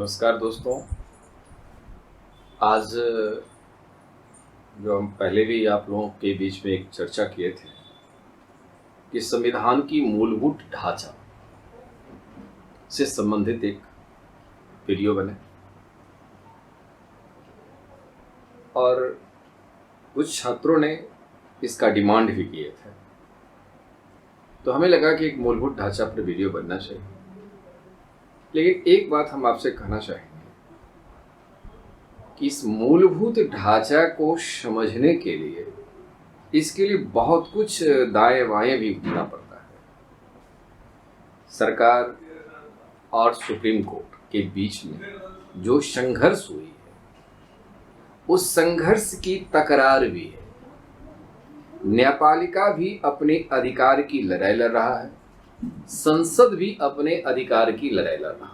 नमस्कार दोस्तों। आज जो हम पहले भी आप लोगों के बीच में एक चर्चा किए थे कि संविधान की मूलभूत ढांचा से संबंधित एक वीडियो बने और कुछ छात्रों ने इसका डिमांड भी किए थे, तो हमें लगा कि एक मूलभूत ढांचा पर वीडियो बनना चाहिए। लेकिन एक बात हम आपसे कहना चाहेंगे कि इस मूलभूत ढांचा को समझने के लिए इसके लिए बहुत कुछ दाएं बाएं भी घूमना पड़ता है। सरकार और सुप्रीम कोर्ट के बीच में जो संघर्ष हुई है, उस संघर्ष की तकरार भी है। न्यायपालिका भी अपने अधिकार की लड़ाई लड़ रहा है, संसद भी अपने अधिकार की लड़ाई लड़ रहा है,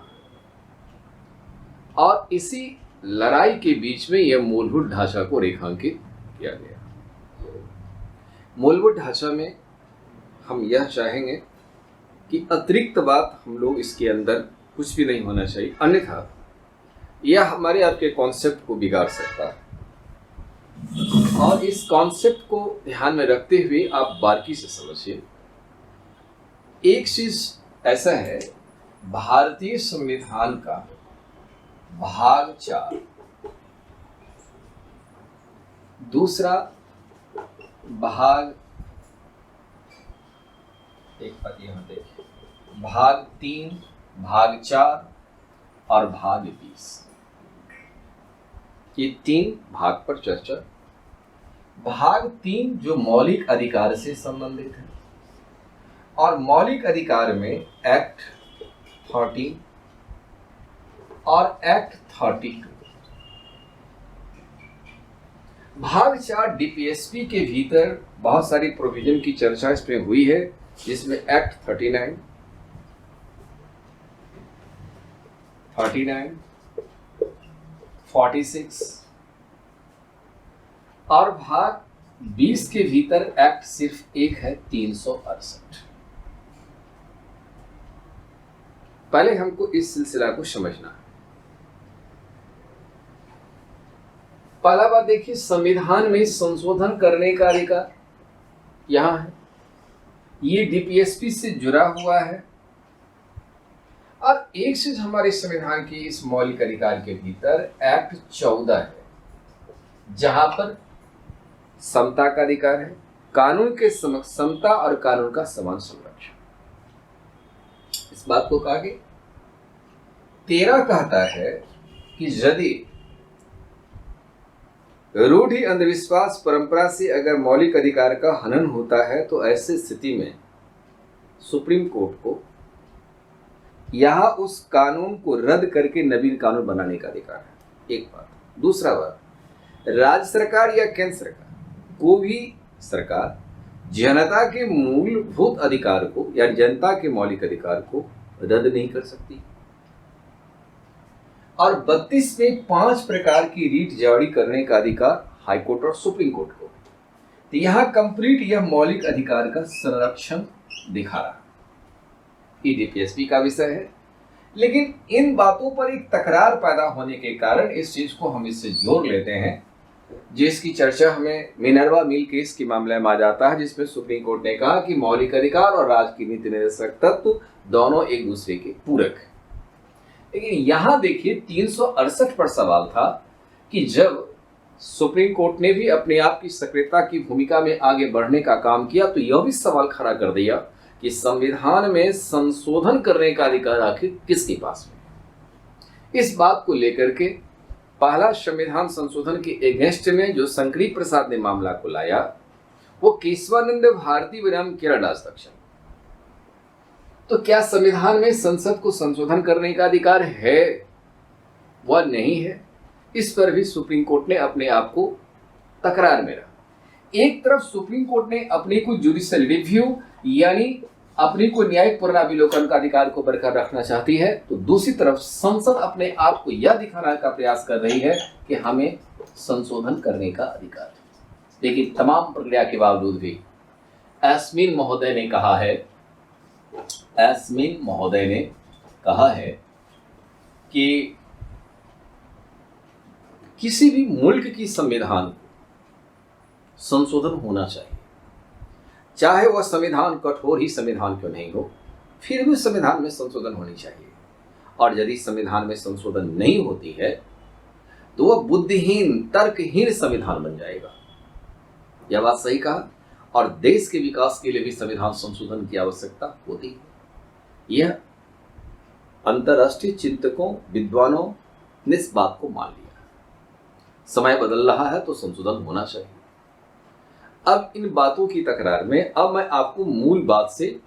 और इसी लड़ाई के बीच में यह मूलभूत ढांचा को रेखांकित किया गया। मूलभूत ढांचा में हम यह चाहेंगे कि अतिरिक्त बात हम लोग इसके अंदर कुछ भी नहीं होना चाहिए, अन्यथा यह हमारे आपके कॉन्सेप्ट को बिगाड़ सकता है। और इस कॉन्सेप्ट को ध्यान में रखते हुए आप बारीकी से समझिए। एक चीज ऐसा है, भारतीय संविधान का भाग 4, दूसरा भाग, एक बात यहां देखिए, भाग 3, भाग 4 और भाग 20, ये 3 भाग पर चर्चा। भाग 3 जो मौलिक अधिकार से संबंधित है, और मौलिक अधिकार में एक्ट 30 और एक्ट 32। भाग 4 डीपीएसपी के भीतर बहुत सारी प्रोविजन की चर्चा इसमें हुई है, जिसमें एक्ट 39, 46 और भाग 20 के भीतर एक्ट सिर्फ एक है, 368। पहले हमको इस सिलसिला को समझना है। पहला बात देखिए, संविधान में संशोधन करने का अधिकार यहां है, ये डीपीएसपी से जुड़ा हुआ है। और एक चीज हमारे संविधान की इस मौलिक अधिकार के भीतर एक्ट 14 है, जहां पर समता का अधिकार है, कानून के समक्ष समता और कानून का समान संरक्षण। इस बात को कहा गया। 13 कहता है कि यदि रूढ़ि, अंधविश्वास, परंपरा से अगर मौलिक अधिकार का हनन होता है तो ऐसी स्थिति में सुप्रीम कोर्ट को यहां उस कानून को रद्द करके नवीन कानून बनाने का अधिकार है। एक बात। दूसरा बात, राज्य सरकार या केंद्र सरकार को भी सरकार जनता के मूलभूत अधिकार को या जनता के मौलिक अधिकार को रद्द नहीं कर सकती। और 32 में 5 प्रकार की रीट जारी करने का अधिकार हाईकोर्ट और सुप्रीम कोर्ट को। तो यहां कंप्लीट यह मौलिक अधिकार का संरक्षण दिखा रहा है। ये डीपीएसपी का विषय है, लेकिन इन बातों पर एक तकरार पैदा होने के कारण इस चीज को हम इससे जोड़ लेते हैं, जिसकी चर्चा हमें मिनर्वा मिल केस के मामले में आ जाता है, जिसमें सुप्रीम कोर्ट ने कहा कि मौलिक अधिकार और राज्य की नीति निर्देशक तत्व दोनों एक दूसरे के पूरक हैं। लेकिन यहां देखिए 368 पर सवाल था कि जब सुप्रीम कोर्ट ने भी अपने आप की सक्रियता की भूमिका में आगे बढ़ने का काम किया, तो यह भी सवाल खड़ा कर दिया कि संविधान में संशोधन करने का अधिकार आखिर किसके पास में। इस बात को लेकर के पहला संविधान संशोधन के एगेंस्ट में जो शंकरी प्रसाद ने मामला को लाया, वो केशवानंद भारती बनाम केरल दास दक्षिण। तो क्या संविधान में संसद को संशोधन करने का अधिकार है वह नहीं है, इस पर भी सुप्रीम कोर्ट ने अपने आप को तकरार में रखा। एक तरफ सुप्रीम कोर्ट ने अपनी को जुडिशियल रिव्यू यानी अपनी को न्यायिक पुनराविलोकन का अधिकार को बरकरार रखना चाहती है, तो दूसरी तरफ संसद अपने आप को यह दिखाने का प्रयास कर रही है कि हमें संशोधन करने का अधिकार है। लेकिन तमाम प्रक्रिया के बावजूद भी यास्मीन महोदय ने कहा है कि किसी भी मुल्क की संविधान को संशोधन होना चाहिए, चाहे वह संविधान कठोर ही संविधान क्यों नहीं हो, फिर भी संविधान में संशोधन होनी चाहिए। और यदि संविधान में संशोधन नहीं होती है तो वह बुद्धिहीन, तर्कहीन संविधान बन जाएगा। यह बात सही कहा। और देश के विकास के लिए भी संविधान संशोधन की आवश्यकता होती है। यह अंतर्राष्ट्रीय चिंतकों, विद्वानों ने इस बात को मान लिया। समय बदल रहा है तो संशोधन होना चाहिए। अब इन बातों की तकरार में अब मैं आपको मूल बात से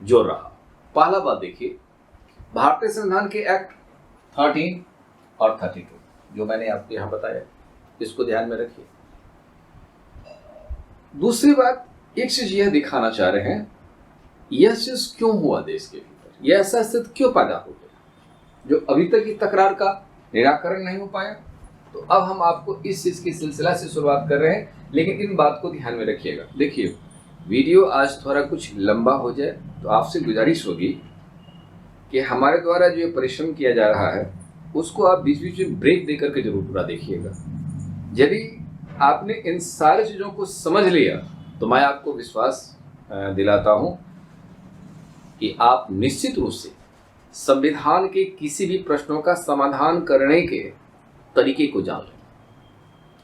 जोड़ रहा। पहला बात देखिए, भारतीय संविधान के एक्ट 13 और 32 जो मैंने आपको यहां बताया, इसको ध्यान में रखिए। दूसरी बात, एक चीज यह दिखाना चाह रहे हैं, यह चीज क्यों हुआ देश के भीतर, यह ऐसा स्थिति क्यों पैदा हो गया जो अभी तक की तकरार का निराकरण नहीं हो पाया। तो अब हम आपको इस चीज के सिलसिला से शुरुआत कर रहे हैं, लेकिन इन बात को ध्यान में रखिएगा। देखिए, वीडियो आज थोड़ा कुछ लंबा हो जाए तो आपसे गुजारिश होगी कि हमारे द्वारा जो परिश्रम किया जा रहा है उसको आप बीच बीच में ब्रेक देकर के जरूर पूरा देखिएगा। यदि आपने इन सारी चीज़ों को समझ लिया तो मैं आपको विश्वास दिलाता हूं कि आप निश्चित रूप से संविधान के किसी भी प्रश्नों का समाधान करने के तरीके को जान लें।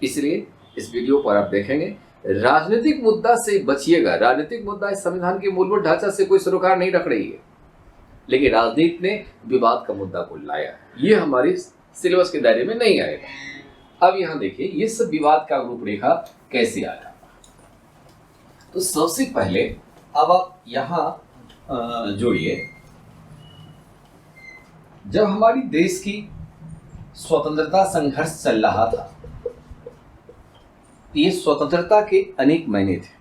इसलिए इस वीडियो पर आप देखेंगे, राजनीतिक मुद्दा से बचिएगा। राजनीतिक मुद्दा इस संविधान के मूलभूत ढांचा से कोई सरोकार नहीं रख रही है, लेकिन राजनीति ने विवाद का मुद्दा को लाया है। ये हमारे सिलेबस के दायरे में नहीं आएगा। अब यहां देखिए, ये सब विवाद का रूपरेखा कैसे आया। तो सबसे पहले अब आप यहां जोड़िए, जब हमारी देश की स्वतंत्रता संघर्ष चल रहा था, ये स्वतंत्रता के अनेक मायने थे।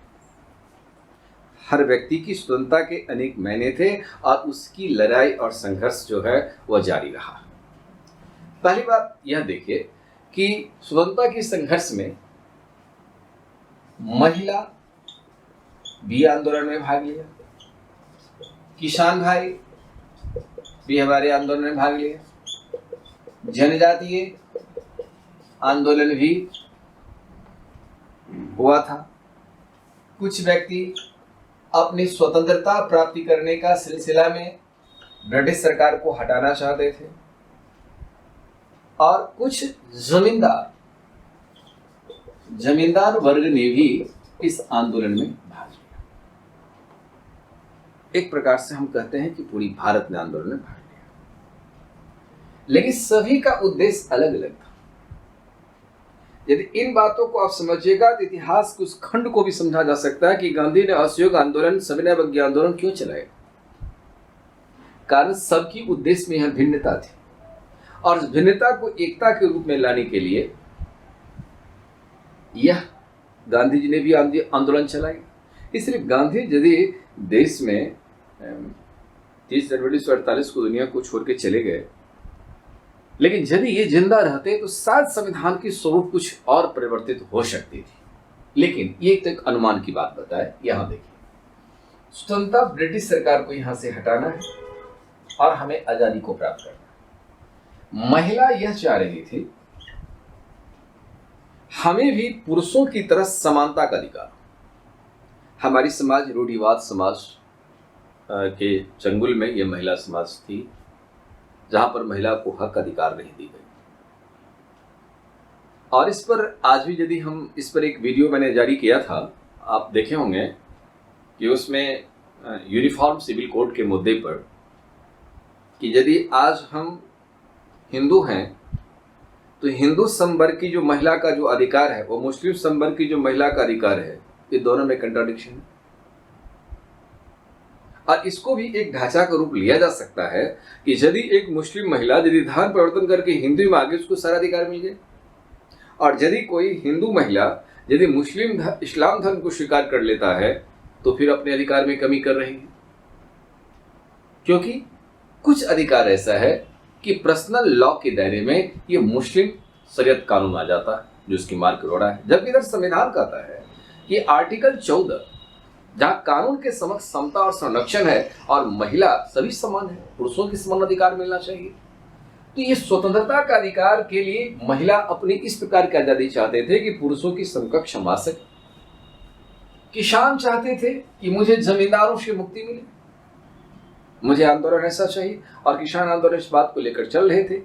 हर व्यक्ति की स्वतंत्रता के अनेक मायने थे और उसकी लड़ाई और संघर्ष जो है वह जारी रहा। पहली बात यह देखिए कि स्वतंत्रता के संघर्ष में महिला भी आंदोलन में भाग लिया, किसान भाई भी हमारे आंदोलन में भाग लिया, जनजातीय आंदोलन भी हुआ था। कुछ व्यक्ति अपनी स्वतंत्रता प्राप्ति करने का सिलसिला में ब्रिटिश सरकार को हटाना चाहते थे और कुछ जमींदार वर्ग ने भी इस आंदोलन में भाग लिया। एक प्रकार से हम कहते हैं कि पूरी भारत ने आंदोलन में भाग लिया, लेकिन सभी का उद्देश्य अलग अलग था। यदि इन बातों को आप समझिएगा तो इतिहास के उस खंड को भी समझा जा सकता है कि गांधी ने असहयोग आंदोलन, सविनय अवज्ञा आंदोलन क्यों चलाया। कारण सबकी उद्देश्य में यह भिन्नता थी और इस भिन्नता को एकता के रूप में लाने के लिए यह गांधी जी ने भी आंदोलन चलाया। इसलिए गांधी यदि देश में 30 जनवरी 1948 को दुनिया को छोड़ के चले गए, लेकिन यदि ये जिंदा रहते तो शायद संविधान की स्वरूप कुछ और परिवर्तित हो सकती थी। लेकिन ये एक अनुमान की बात बताए। यहां देखिए, स्वतंत्रता ब्रिटिश सरकार को यहां से हटाना है और हमें आजादी को प्राप्त करना है। महिला यह चाह रही थी हमें भी पुरुषों की तरह समानता का अधिकार। हमारी समाज रूढ़िवाद समाज के चंगुल में यह महिला समाज थी, जहां पर महिला को हक अधिकार नहीं दी गई। और इस पर आज भी यदि हम इस पर एक वीडियो मैंने जारी किया था, आप देखे होंगे कि उसमें यूनिफॉर्म सिविल कोड के मुद्दे पर कि यदि आज हम हिंदू हैं तो हिंदू संवर्ग की जो महिला का जो अधिकार है वो मुस्लिम संवर्ग की जो महिला का अधिकार है, ये दोनों में कंट्राडिक्शन है। और इसको भी एक ढांचा का रूप लिया जा सकता है कि यदि एक मुस्लिम महिला यदि धर्म परिवर्तन करके हिंदू में आ गई, उसको सारा अधिकार मिल गए, और यदि कोई हिंदू महिला यदि इस्लाम धर्म को स्वीकार कर लेता है तो फिर अपने अधिकार में कमी कर रही है। क्योंकि कुछ अधिकार ऐसा है कि पर्सनल लॉ के दायरे में ये मुस्लिम शरीयत कानून आ जाता है जो उसकी मार्क रोड़ा है, जबकि इधर संविधान कहता है कि आर्टिकल 14 जहां कानून के समक्ष समता और संरक्षण है और महिला सभी समान है, पुरुषों के समान अधिकार मिलना चाहिए। तो ये स्वतंत्रता का अधिकार के लिए महिला अपनी इस प्रकार की आजादी चाहते थे कि पुरुषों की समकक्ष समा सके। किसान चाहते थे कि मुझे जमींदारों से मुक्ति मिले, मुझे आंदोलन ऐसा चाहिए, और किसान आंदोलन इस बात को लेकर चल रहे थे।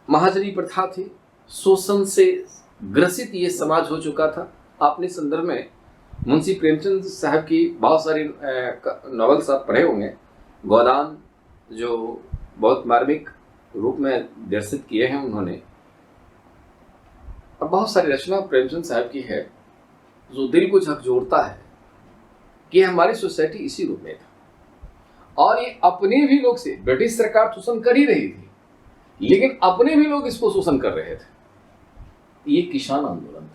महाजनी प्रथा थी, शोषण से ग्रसित ये समाज हो चुका था। आपने संदर्भ में मुंशी प्रेमचंद साहब की बहुत सारी नॉवेल्स आप पढ़े होंगे। गोदान जो बहुत मार्मिक रूप में दर्शित किए हैं उन्होंने, और बहुत सारी रचना प्रेमचंद साहब की है जो दिल को झकझोरता है कि हमारी सोसाइटी इसी रूप में था। और ये अपने भी लोग से ब्रिटिश सरकार शोषण कर ही रही थी, लेकिन अपने भी लोग इसको शोषण कर रहे थे। ये किसान आंदोलन था।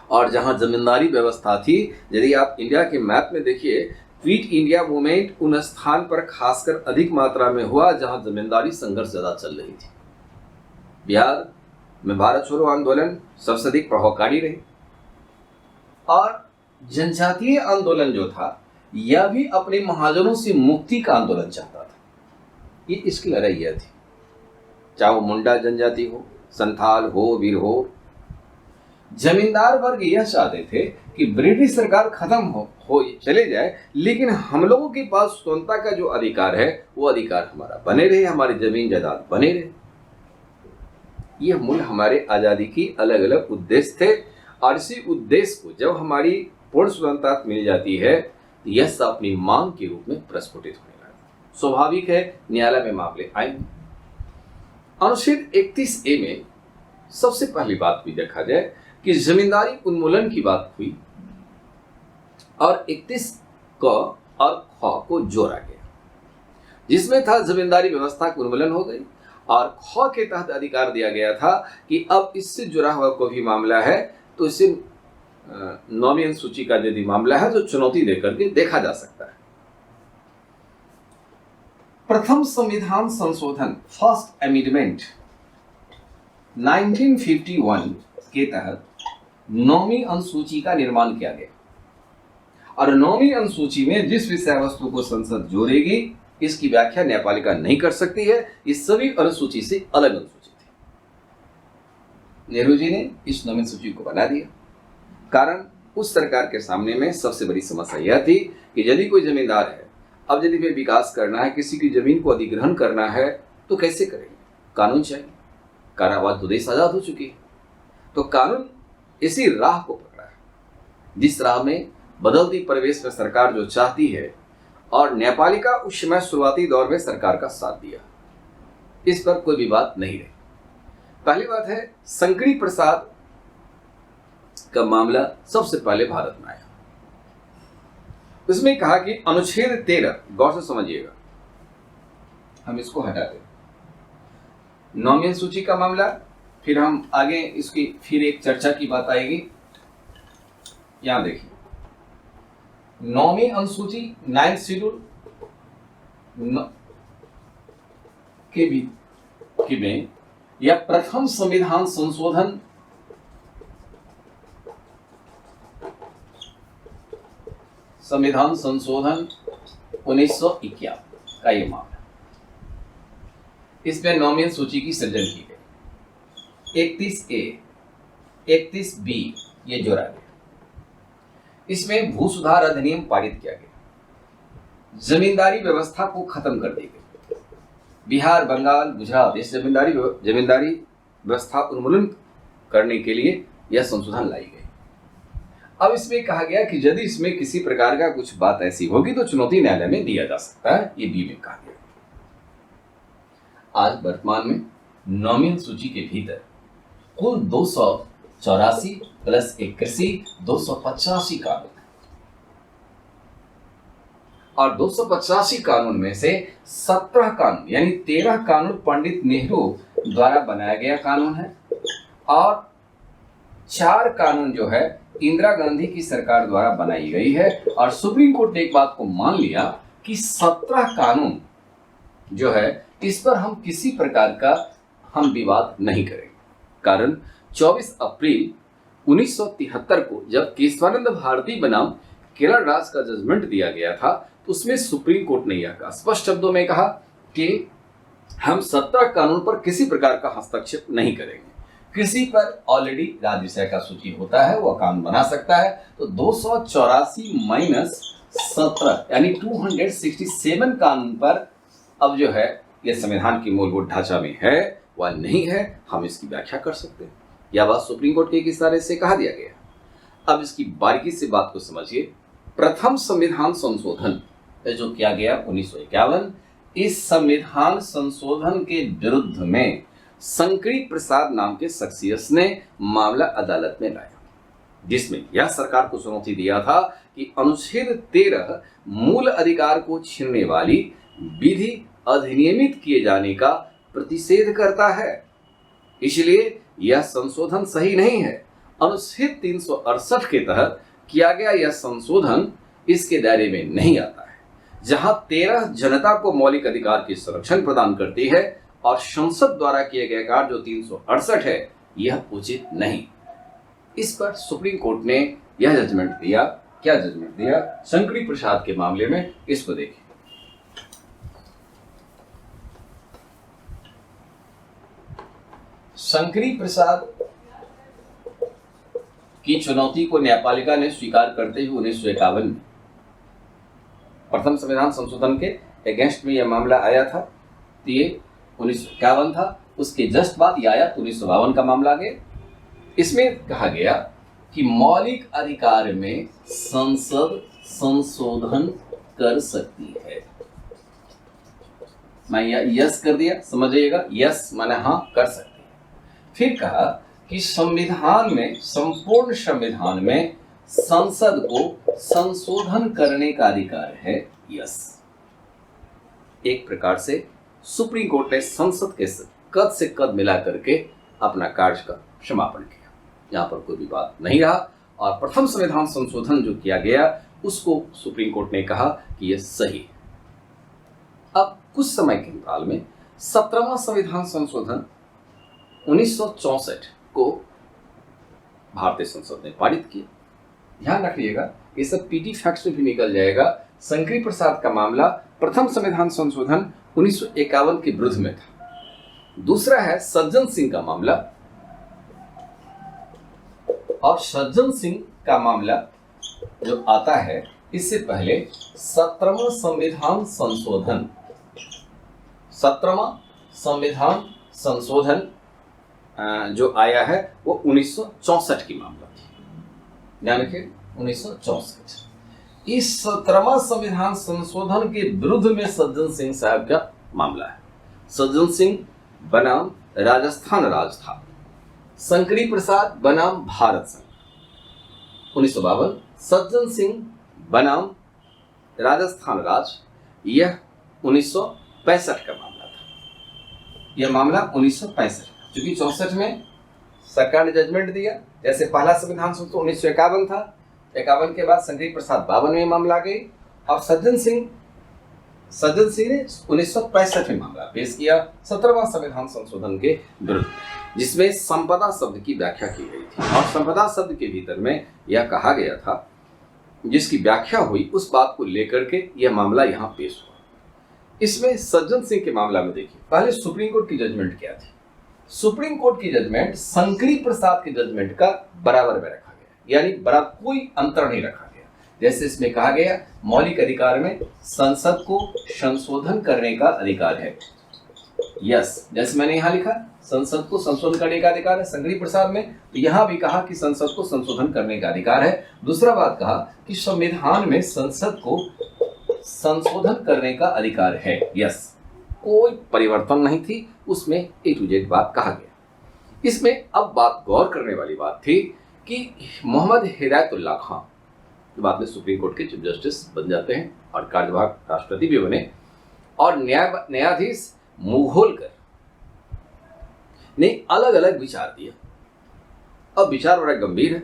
और जहां जमींदारी व्यवस्था थी, यदि आप इंडिया के मैप में देखिए, क्विट इंडिया मूवमेंट उन स्थान पर खासकर अधिक मात्रा में हुआ जहां जमींदारी संघर्ष ज्यादा चल रही थी। बिहार में भारत छोड़ो आंदोलन सबसे अधिक प्रभावकारी रही, और जनजातीय आंदोलन जो था यह भी अपने महाजनों से मुक्ति का आंदोलन चाहता था। ये इसकी लड़ाई यह थी, चाहे वो मुंडा जनजाति हो, संथाल हो, वीर हो। जमींदार वर्ग यह चाहते थे कि ब्रिटिश सरकार खत्म हो चले जाए, लेकिन हम लोगों के पास स्वतंत्रता का जो अधिकार है वो अधिकार हमारा बने रहे, हमारी जमीन जायदाद बने रहे। ये मूल हमारे आजादी की अलग अलग उद्देश्य थे, और इसी उद्देश्य को जब हमारी पूर्ण स्वतंत्रता मिल जाती है, यह सब अपनी मांग के रूप में प्रस्फुटित होने लगा। स्वाभाविक है न्यायालय में मामले आएंगे। अनुच्छेद 31A में सबसे पहली बात भी देखा जाए कि जमींदारी उन्मूलन की बात हुई, और 31 क और ख को जोड़ा गया, जिसमें था जमींदारी व्यवस्था का उन्मूलन हो गई, और ख के तहत अधिकार दिया गया था कि अब इससे जुड़ा हुआ कोई भी मामला है तो इसे नौवीं अनुसूची का यदि मामला है तो चुनौती देकर के देखा जा सकता है। प्रथम संविधान संशोधन फर्स्ट अमेंडमेंट 1951 के तहत नौवीं अनुसूची का निर्माण किया गया, और नौवीं अनुसूची में जिस विषय वस्तु को संसद जोड़ेगी इसकी व्याख्या न्यायपालिका नहीं कर सकती है। इस सभी अनुसूची से अलग अनुसूची थी। नेहरू जी ने इस नौवीं अनुसूची को बना दिया, कारण उस सरकार के सामने में सबसे बड़ी समस्या यह थी कि यदि कोई जमींदार है, अब यदि वे विकास करना है, किसी की जमीन को अधिग्रहण करना है, तो कैसे करेंगे? कानून चाहिए। कारावास तो देश आजाद हो चुकी है, तो कानून इसी राह को पकड़ा है, जिस राह में बदलती परिवेश में सरकार जो चाहती है, और न्यायपालिका उस समय शुरुआती दौर में सरकार का साथ दिया। इस पर कोई विवाद नहीं रही। पहली बात है, शंकरी प्रसाद का मामला सबसे पहले भारत में आया। उसमें कहा कि अनुच्छेद 13, गौर से समझिएगा, हम इसको हटा दें, नौवीं सूची का मामला, फिर हम आगे इसकी फिर एक चर्चा की बात आएगी। यहां देखिए, नौवीं अनुसूची 9th शेड्यूल के में या प्रथम संविधान संशोधन संविधान संशोधन 1951 का ये मामला, इसमें नौवीं सूची की सृजन की गई। 31A 31B ये जोड़ा गया। इसमें भू सुधार अधिनियम पारित किया गया, जमींदारी व्यवस्था को खत्म कर दी गई। बिहार, बंगाल, गुजरात इस जमींदारी व्यवस्था उन्मूलन करने के लिए यह संशोधन लाई गई। अब इसमें कहा गया कि यदि इसमें किसी प्रकार का कुछ बात ऐसी होगी तो चुनौती न्यायालय में दिया जा सकता है, ये बी में कहा गया। आज वर्तमान में नौवीं सूची के भीतर कुल 284 प्लस 81 285 कानून है, और 285 कानून में से 17 कानून यानी 13 कानून पंडित नेहरू द्वारा बनाया गया कानून है, और 4 कानून जो है इंदिरा गांधी की सरकार द्वारा बनाई गई है। और सुप्रीम कोर्ट ने एक बात को मान लिया कि 17 कानून जो है इस पर हम किसी प्रकार का हम विवाद नहीं करेंगे। कारण 24 अप्रैल 1973 को जब केशवानंद भारती बनाम केरल राज्य का जजमेंट दिया गया था, तो उसमें सुप्रीम कोर्ट ने यह कहा, स्पष्ट शब्दों में कहा कि हम 17 कानून पर किसी प्रकार का हस्तक्षेप नहीं करेंगे। किसी पर ऑलरेडी राज्य का सूची होता है, वह कानून बना सकता है। तो 284 माइनस 17 यानी 267 कानून पर अब जो है यह संविधान की मूलभूत ढांचा में है वह नहीं है, हम इसकी व्याख्या कर सकते हैं। यह बात सुप्रीम कोर्ट के एक इशारे से कहा दिया गया। अब इसकी बारीकी से बात को समझिए। प्रथम संविधान संशोधन जो किया गया 1951, इस संविधान संशोधन के विरुद्ध में शंकरी प्रसाद नाम के शख्सियत ने मामला अदालत में लाया, जिसमें यह सरकार को चुनौती दिया था कि अनुच्छेद 13 मूल अधिकार को छीनने वाली विधि अधिनियमित किए जाने का प्रतिषेध करता है, इसलिए यह संशोधन सही नहीं है। अनुच्छेद 368 के तहत किया गया यह संशोधन इसके दायरे में नहीं आता है, जहां 13 जनता को मौलिक अधिकार की संरक्षण प्रदान करती है और संसद द्वारा किए गए कार्य जो 368 है यह उचित नहीं। इस पर सुप्रीम कोर्ट ने यह जजमेंट दिया। क्या जजमेंट दिया? शंकरी प्रसाद के मामले में इसको देखिए। शंकरी प्रसाद की चुनौती को न्यायपालिका ने स्वीकार करते हुए 1951 में प्रथम संविधान संशोधन के अगेंस्ट में यह मामला आया था। तो ये 1951 था, उसके जस्ट बाद यह आया 1952 का मामला आ गया। इसमें कहा गया कि मौलिक अधिकार में संसद संशोधन कर सकती है। मैं यस कर दिया, समझिएगा, यस माने हाँ कर सकती है। फिर कहा कि संविधान में, संपूर्ण संविधान में संसद को संशोधन करने का अधिकार है, यस। एक प्रकार से सुप्रीम कोर्ट ने संसद के कद से कद मिला करके अपना कार्य का समापन किया। यहां पर कोई भी बात नहीं रहा और प्रथम संविधान संशोधन जो किया गया उसको सुप्रीम कोर्ट ने कहा कि यह सही है। अब कुछ समय के अंतराल में 17वां संविधान संशोधन 1964 को भारतीय संसद ने पारित किया। ध्यान रखिएगा, ये सब पीटी फैक्ट्स में भी निकल जाएगा। शंकरी प्रसाद का मामला प्रथम संविधान संशोधन 1951 के विरुद्ध में था। दूसरा है सज्जन सिंह का मामला, और सज्जन सिंह का मामला जो आता है इससे पहले 17वां संविधान संशोधन, 17वां संविधान संशोधन जो आया है वो 1964 की मामला थी। ध्यान रखिए, 1964। इस 17वां संविधान संशोधन के विरुद्ध में सज्जन सिंह साहब का मामला है। सज्जन सिंह बनाम राजस्थान राज था, शंकरी प्रसाद बनाम भारत संघ। 1952 सज्जन सिंह बनाम राजस्थान राज, यह 1965 का मामला था। यह मामला 1965, क्योंकि 64 में सरकार ने जजमेंट दिया। जैसे पहला संविधान संशोधन 1951 था, 51 के बाद शंकरी प्रसाद 52 में मामला आ गई और सज्जन सिंह ने 1965 में मामला पेश किया 17वां संविधान संशोधन के विरुद्ध, जिसमें संपदा शब्द की व्याख्या की गई थी। और संपदा शब्द के भीतर में यह कहा गया था, जिसकी व्याख्या हुई उस बात को लेकर के यह मामला यहाँ पेश हुआ। इसमें सज्जन सिंह के मामला में देखिए, पहले सुप्रीम कोर्ट की जजमेंट क्या थी। सुप्रीम कोर्ट की जजमेंट शंकरी प्रसाद के जजमेंट का बराबर में रखा गया, यानी बराबर कोई अंतर नहीं रखा गया। जैसे इसमें कहा गया मौलिक अधिकार में संसद को संशोधन करने का अधिकार है, यस। जैसे मैंने यहाँ लिखा संसद को संशोधन करने का अधिकार है शंकरी प्रसाद में, तो यहाँ भी कहा कि संसद को संशोधन करने का अधिकार है। दूसरा बात कहा कि संविधान में संसद को संशोधन करने का अधिकार है, यस। कोई परिवर्तन नहीं थी उसमें, ए टू जेड बात कहा गया। इसमें अब बात गौर करने वाली बात थी कि मोहम्मद हिदायतुल्लाह खान बाद में सुप्रीम कोर्ट के चीफ जस्टिस बन जाते हैं और कार्यवाहक राष्ट्रपति भी बने, और न्यायाधीश मुघोलकर ने अलग अलग विचार दिया। अब विचार बड़ा गंभीर है।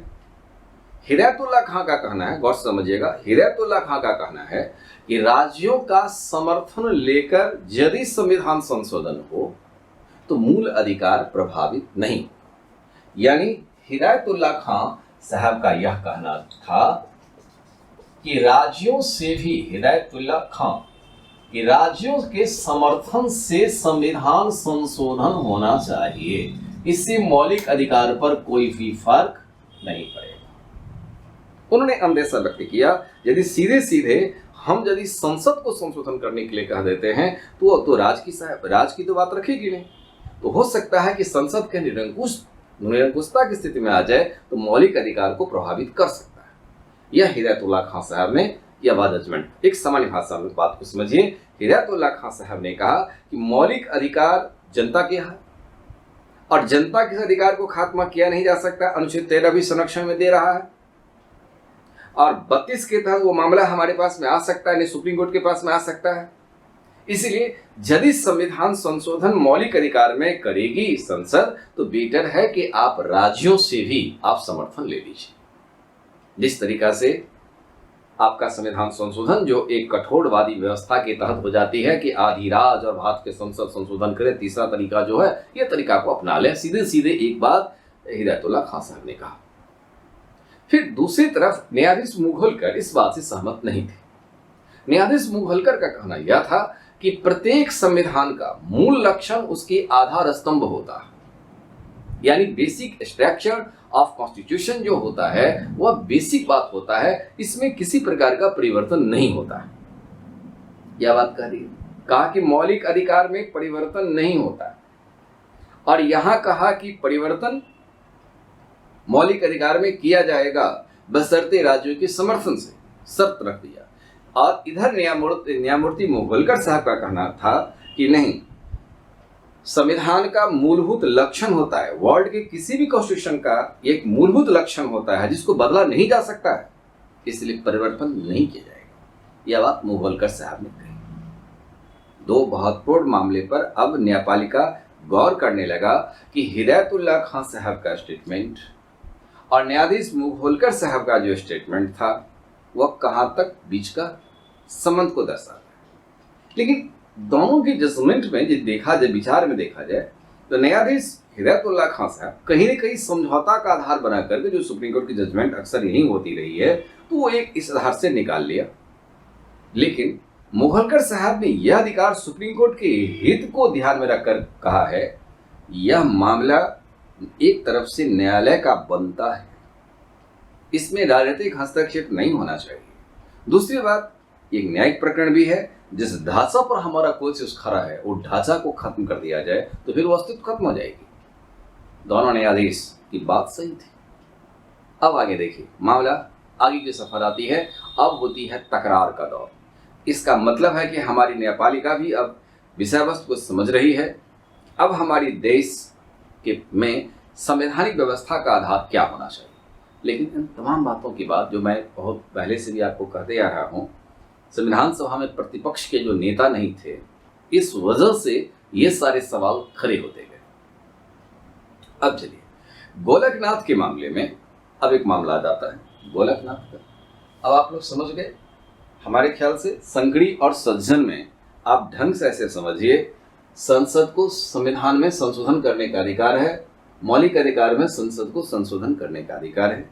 हिदायतुल्लाह खान का कहना है, गौर से समझिएगा, हिदायतुल्लाह खान का कहना है कि राज्यों का समर्थन लेकर यदि संविधान संशोधन हो तो मूल अधिकार प्रभावित नहीं होगा। यानी हिदायतुल्लाह खान साहब का यह कहना था कि राज्यों से भी, हिदायतुल्लाह खान कि राज्यों के समर्थन से संविधान संशोधन होना चाहिए, इससे मौलिक अधिकार पर कोई भी फर्क नहीं पड़ेगा। उन्होंने अंदेशा व्यक्त किया यदि सीधे सीधे हम यदि संसद को संशोधन करने के लिए कह देते हैं तो राज की तो बात रखेगी नहीं, तो हो सकता है कि संसद के निरंकुशता की स्थिति में आ जाए तो मौलिक अधिकार को प्रभावित कर सकता है। यह हिदायतुल्लाह खान साहब ने यह बात जजमेंट एक सामान्य भाषा में बात को समझिए। हिदायतुल्लाह खान साहब ने कहा कि मौलिक अधिकार जनता के है और जनता के अधिकार को खात्मा किया नहीं जा सकता। अनुच्छेद 13 भी संरक्षण में दे रहा है और 32 के तहत वो मामला हमारे पास में आ सकता है, सुप्रीम कोर्ट के पास में आ सकता है। इसलिए यदि संविधान संशोधन मौलिक अधिकार में करेगी संसद तो बेटर है कि आप राज्यों से भी आप समर्थन ले लीजिए। जिस तरीका से आपका संविधान संशोधन जो एक कठोरवादी व्यवस्था के तहत हो जाती है कि आधी राज और भारत के संसद संशोधन करे, तीसरा तरीका जो है यह तरीका को अपना ले। सीधे सीधे एक बात हिदायतुल्लाह खान साहब ने कहा। फिर दूसरी तरफ न्यायाधीश मुघलकर इस बात से सहमत नहीं थे। न्यायाधीश मुघलकर का कहना यह था कि प्रत्येक संविधान का मूल लक्षण उसके आधार स्तंभ होता है, यानी बेसिक स्ट्रक्चर ऑफ कॉन्स्टिट्यूशन जो होता है वह बेसिक बात होता है, इसमें किसी प्रकार का परिवर्तन नहीं होता है। यह बात कहा कि मौलिक अधिकार में परिवर्तन नहीं होता है और यहां कहा कि परिवर्तन मौलिक अधिकार में किया जाएगा बशर्ते राज्यों के समर्थन से, शर्त रख दिया। और इधर न्यायमूर्ति मुघलकर साहब का कहना था कि नहीं, संविधान का मूलभूत लक्षण होता है, वर्ल्ड के किसी भी कॉन्स्टिट्यूशन का एक मूलभूत लक्षण होता है जिसको बदला नहीं जा सकता है, इसलिए परिवर्तन नहीं किया जाएगा। यह बात मुघलकर साहब ने कही। दो महत्वपूर्ण मामले पर अब न्यायपालिका गौर करने लगा कि हिदायतुल्लाह खान साहब का स्टेटमेंट और न्यायाधीश मुघलकर साहब का जो स्टेटमेंट था वह कहां तक बीच का संबंध को दर्शाता है। लेकिन दोनों की जजमेंट में जो देखा जाए, विचार में देखा जाए तो न्यायाधीश हिदायतुल्लाह खान साहब कहीं न कहीं समझौता का आधार बना करके, जो सुप्रीम कोर्ट की जजमेंट अक्सर यही होती रही है, तो वो एक इस आधार से निकाल लिया। लेकिन मुघलकर साहब ने यह अधिकार सुप्रीम कोर्ट के हित को ध्यान में रखकर कहा है, यह मामला एक तरफ से न्यायालय का बनता है, इसमें राजनीतिक हस्तक्षेप नहीं होना चाहिए। दूसरी बात, एक न्यायिक प्रकरण भी है, जिस ढांचा पर हमारा कोशिश खड़ा है वो ढांचा को खत्म कर दिया जाए तो फिर अस्तित्व खत्म हो जाएगी। दोनों न्यायाधीश की बात सही थी। अब आगे देखिए, मामला आगे की सफर आती है। अब होती है तकरार का दौर। इसका मतलब है कि हमारी न्यायपालिका भी अब विषय वस्तु को समझ रही है। अब हमारी देश के में संवैधानिक व्यवस्था का आधार क्या होना चाहिए। लेकिन इन तमाम बातों की बात जो मैं बहुत पहले से भी आपको कहते आ रहा हूँ, संविधान सभा में प्रतिपक्ष के जो नेता नहीं थे, इस वजह से ये सारे सवाल खड़े होते गए। अब चलिए, गोलकनाथ के मामले में अब एक मामला आ जाता है गोलकनाथ का। अब आप लोग समझ गए। हमारे ख्याल से संगड़ी और सज्जन में आप ढंग से ऐसे समझिए, संसद को संविधान में संशोधन करने का अधिकार है, मौलिक अधिकार में संसद को संशोधन करने का अधिकार है।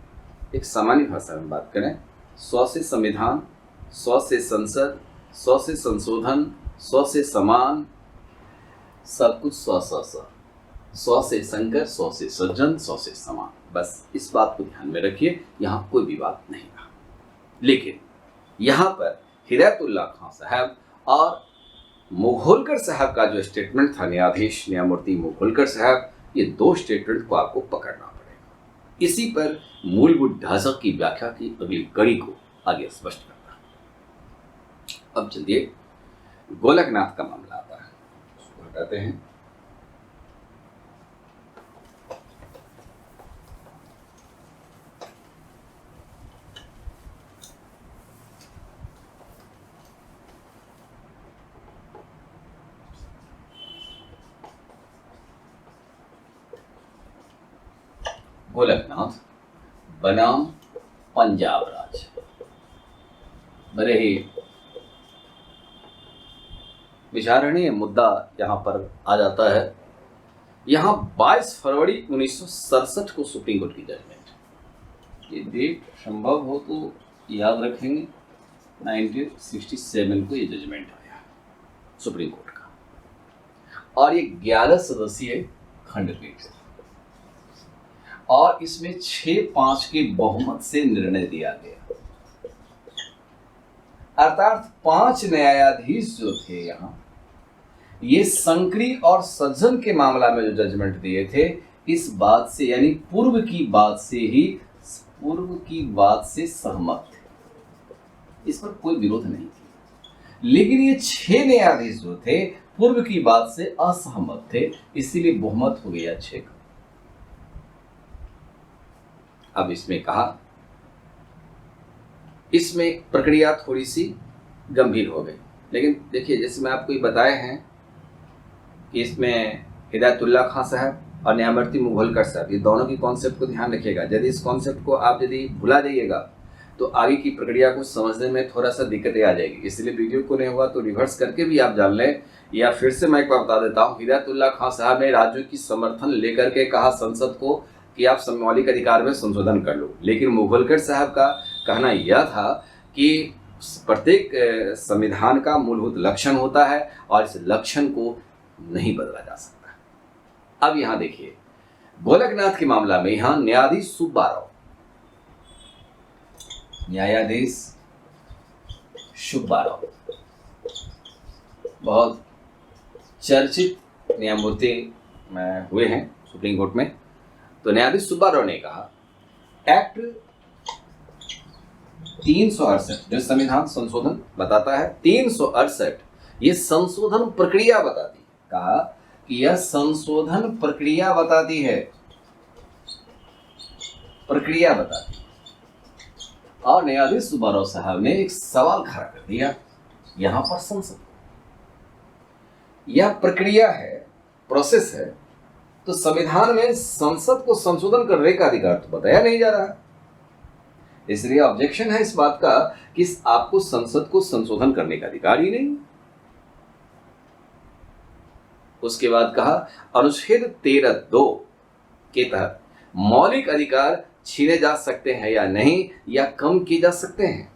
एक सामान्य भाषा में बात करें, 100 से संविधान, 100 से संसद, 100 से संशोधन, 100 से समान, सब कुछ 100 से संकर, 100 से सज्जन, 100 से समान। बस इस बात को ध्यान में रखिए, यहाँ कोई भी बात नहीं रहा। लेकिन यहाँ पर हिदायतुल्लाह खान साहब और मुघलकर साहब का जो स्टेटमेंट था, न्यायमूर्ति मुघलकर साहब, ये दो स्टेटमेंट को आपको पकड़ना पड़ेगा। इसी पर मूलभूत ढांचा की व्याख्या की अगली कड़ी को आगे स्पष्ट करना। अब चलिए, गोलकनाथ का मामला आता है, उसको हटाते हैं। गोलकनाथ बनाम पंजाब राज, बड़े ही विचारणीय मुद्दा यहाँ पर आ जाता है। यहाँ 22 फरवरी 1967 को सुप्रीम कोर्ट की जजमेंट, ये डेट संभव हो तो याद रखेंगे, 1967 को ये जजमेंट आया। सुप्रीम कोर्ट का, और ये 11 सदस्यीय खंडपीठ है और इसमें 6-5 के बहुमत से निर्णय दिया गया। अर्थात 5 न्यायाधीश जो थे यहाँ, ये संकरी और सज्जन के मामला में जो जजमेंट दिए थे, इस बात से यानी पूर्व की बात से सहमत थे, इस पर कोई विरोध नहीं थी। लेकिन ये 6 न्यायाधीश जो थे पूर्व की बात से असहमत थे, इसीलिए बहुमत हो गया 6 का। अब इसमें प्रक्रिया थोड़ी सी गंभीर हो गई, लेकिन देखिए जैसे मैं आपको ये बताए हैं कि इसमें हिदायतुल्लाह खां साहब और न्यायमूर्ति मुघलकर साहब, ये दोनों की कॉन्सेप्ट को ध्यान रखिएगा। यदि इस कॉन्सेप्ट को आप यदि भुला जाइएगा तो आगे की प्रक्रिया को समझने में थोड़ा सा दिक्कतें आ जाएगी। इसलिए वीडियो को नहीं हुआ तो रिवर्स करके भी आप जान लें, या फिर से मैं एक बार बता देता हूँ। हिदायतुल्लाह खां साहब ने राज्यों की समर्थन लेकर के कहा संसद को कि आप मौलिक अधिकार में संशोधन कर लो, लेकिन मुघलकर साहब का कहना यह था कि प्रत्येक संविधान का मूलभूत लक्षण होता है और इस लक्षण को नहीं बदला जा सकता। अब यहां देखिए गोलकनाथ के मामला में यहां न्यायाधीश सुब्बाराव बहुत चर्चित न्यायमूर्ति हुए हैं सुप्रीम कोर्ट में। तो न्यायाधीश सुब्बाराव ने कहा एक्ट 368 जो संविधान संशोधन बताता है, 368 ये संशोधन प्रक्रिया बताती है। कहा कि यह संशोधन प्रक्रिया बताती है, और न्यायाधीश सुब्बाराव साहब ने एक सवाल खड़ा कर दिया यहां पर संसद, यह प्रक्रिया है, प्रोसेस है, तो संविधान में संसद को संशोधन करने का अधिकार तो बताया नहीं जा रहा। इसलिए ऑब्जेक्शन है इस बात का कि आपको संसद को संशोधन करने का अधिकार ही नहीं। उसके बाद कहा अनुच्छेद 13(2) के तहत मौलिक अधिकार छीने जा सकते हैं या नहीं, या कम किए जा सकते हैं।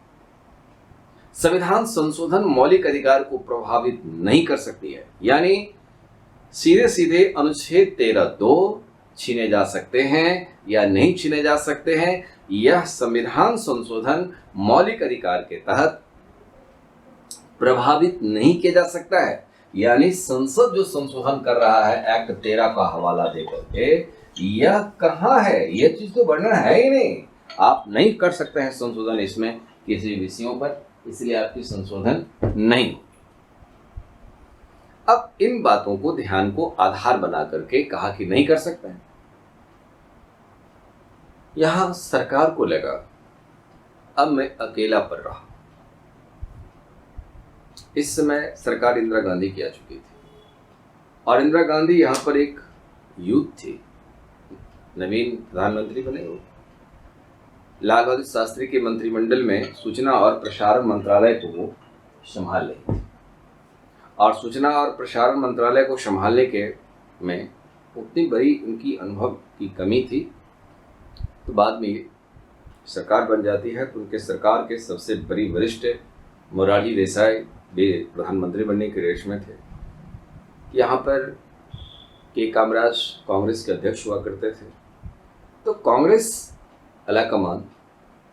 संविधान संशोधन मौलिक अधिकार को प्रभावित नहीं कर सकती है, यानी सीधे सीधे अनुच्छेद 13(2) छीने जा सकते हैं या नहीं छीने जा सकते हैं। यह संविधान संशोधन मौलिक अधिकार के तहत प्रभावित नहीं किया जा सकता है, यानी संसद जो संशोधन कर रहा है एक्ट 13 का हवाला देकर के, यह कहाँ है, यह चीज तो वर्णन है ही नहीं। आप नहीं कर सकते हैं संशोधन इसमें किसी विषयों पर, इसलिए आपकी संशोधन नहीं। अब इन बातों को ध्यान को आधार बना करके कहा कि नहीं कर सकते हैं। यहां सरकार को लगा अब मैं अकेला पड़ रहा। इस समय सरकार इंदिरा गांधी की आ चुकी थी और इंदिरा गांधी यहां पर एक यूथ थी, नवीन प्रधानमंत्री बने हो, लाल बहादुर शास्त्री के मंत्रिमंडल में सूचना और प्रसारण मंत्रालय को वो संभाल रही थी, और सूचना और प्रसारण मंत्रालय को संभालने के में उतनी बड़ी उनकी अनुभव की कमी थी। तो बाद में सरकार बन जाती है तो उनके सरकार के सबसे बड़ी वरिष्ठ मोरारजी देसाई भी प्रधानमंत्री बनने के रेस में थे। यहाँ पर के कामराज कांग्रेस के अध्यक्ष हुआ करते थे। तो कांग्रेस अलाकमान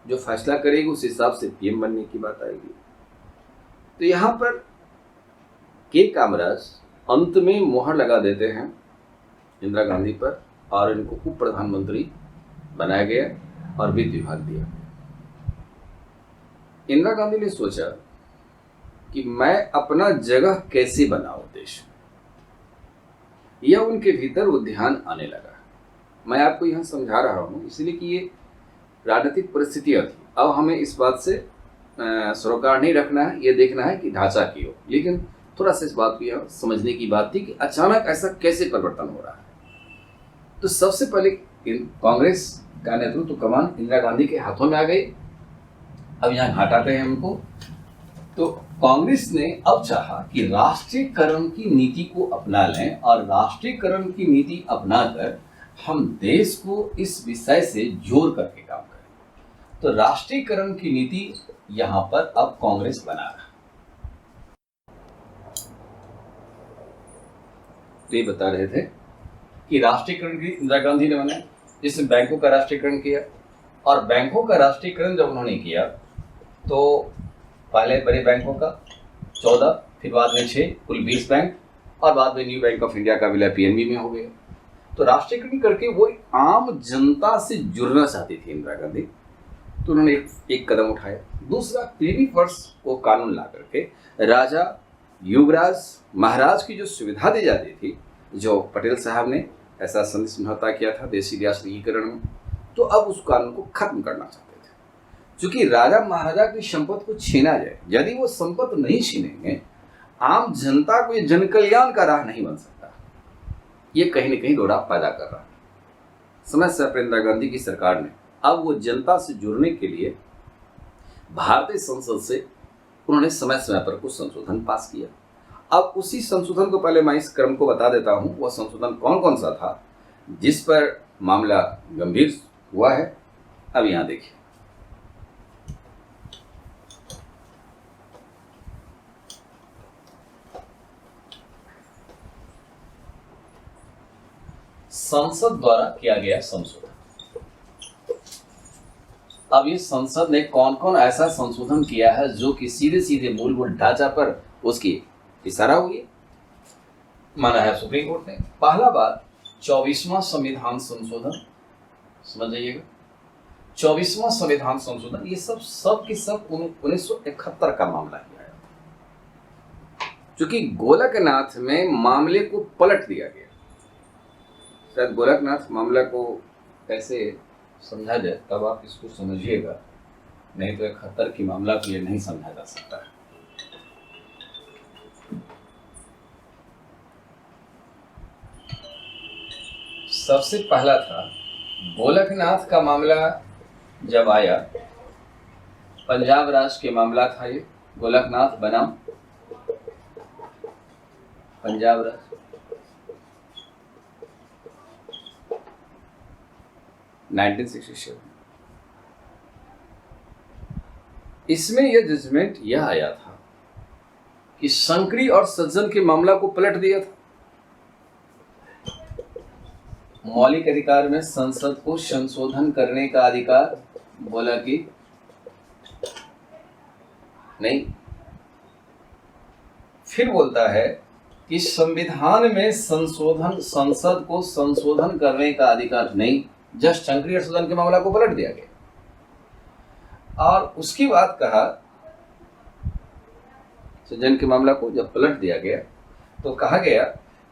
जो फैसला करेगी उस हिसाब से पीएम बनने की बात आएगी। तो यहाँ पर के कामराज अंत में मोहर लगा देते हैं इंदिरा गांधी पर और इनको उप प्रधानमंत्री बनाया गया और वित्त विभाग दिया। इंदिरा गांधी ने सोचा कि मैं अपना जगह कैसे बनाऊं देश में, यह उनके भीतर वो ध्यान आने लगा। मैं आपको यहां समझा रहा हूं इसलिए कि ये राजनीतिक परिस्थितियां थी। अब हमें इस बात से सरोकार नहीं रखना है, ये देखना है कि ढांचा की हो, लेकिन थोड़ा सा इस बात को यह समझने की बात थी कि अचानक ऐसा कैसे परिवर्तन हो रहा है। तो सबसे पहले कांग्रेस का नेतृत्व कमान इंदिरा गांधी के हाथों में आ गई। अब यहाँ घाटाते हैं हमको। तो कांग्रेस ने अब चाहा कि राष्ट्रीयकरण की नीति को अपना लें और राष्ट्रीयकरण की नीति अपनाकर हम देश को इस विषय से जोड़ करके काम करें। तो राष्ट्रीयकरण की नीति यहाँ पर अब कांग्रेस बना रहा। तो ये बता रहे थे कि राष्ट्रीयकरण की इंदिरा गांधी ने बनाया, जिसने बैंकों का राष्ट्रीयकरण किया। और बैंकों का राष्ट्रीयकरण जब उन्होंने किया तो पहले बड़े बैंकों का 14, फिर बाद में 6, कुल 20 बैंक, और बाद में न्यू बैंक ऑफ इंडिया का विलय पीएनबी में हो गया। तो राष्ट्रीयकरण करके वो आम जनता से जुड़ना चाहती थी इंदिरा गांधी, तो उन्होंने एक कदम उठाया। दूसरा, पीवी फर्स को कानून ला करके राजा, युवराज, महाराज की जो सुविधा दी जाती थी, जो पटेल साहब ने ऐसा संदेश समझौता किया था देशी रियासत एकीकरण में, तो अब उस कानून को खत्म करना चाहते थे। क्योंकि राजा महाराजा की संपत्ति को छीना जाए, यदि वो संपत्ति नहीं छीनेंगे, आम जनता को ये जनकल्याण का राह नहीं बन सकता। ये कहीं न कहीं दौराव पैदा कर रहा है। समय से इंदिरा गांधी की सरकार ने अब वो जनता से जुड़ने के लिए भारतीय संसद से उन्होंने समय समय पर कुछ संशोधन पास किया। अब उसी संशोधन को पहले मैं इस क्रम को बता देता हूं, वह संशोधन कौन कौन सा था जिस पर मामला गंभीर हुआ है। अब यहां देखिए, संसद द्वारा किया गया संशोधन। अब इस संसद ने कौन कौन ऐसा संशोधन किया है जो कि सीधे सीधे मूलभूत ढांचा पर उसकी इशारा हुई, माना है सुप्रीम कोर्ट ने। पहला बात 24वां संविधान संशोधन, समझ जाइएगा, 24वां संविधान संशोधन, ये सब के सब 1971 का मामला किया है, क्योंकि गोलकनाथ में मामले को पलट दिया गया। शायद गोलकनाथ मामला को कैसे समझा जाए तब आप इसको समझिएगा, नहीं तो 71 की मामला को ये नहीं समझा जा सकता है। सबसे पहला था गोलकनाथ का मामला जब आया, पंजाब राज्य के मामला था ये, गोलकनाथ बनाम पंजाब राज्य, इसमें यह जजमेंट यह आया था कि शंकरी और सज्जन के मामला को पलट दिया था। मौलिक अधिकार में संसद को संशोधन करने का अधिकार, बोला कि नहीं। फिर बोलता है कि संविधान में संशोधन, संसद को संशोधन करने का अधिकार नहीं, जस्ट शंकरी और सज्जन के मामला को पलट दिया गया। और उसकी बात कहा, सज्जन के मामला को जब पलट दिया गया तो कहा गया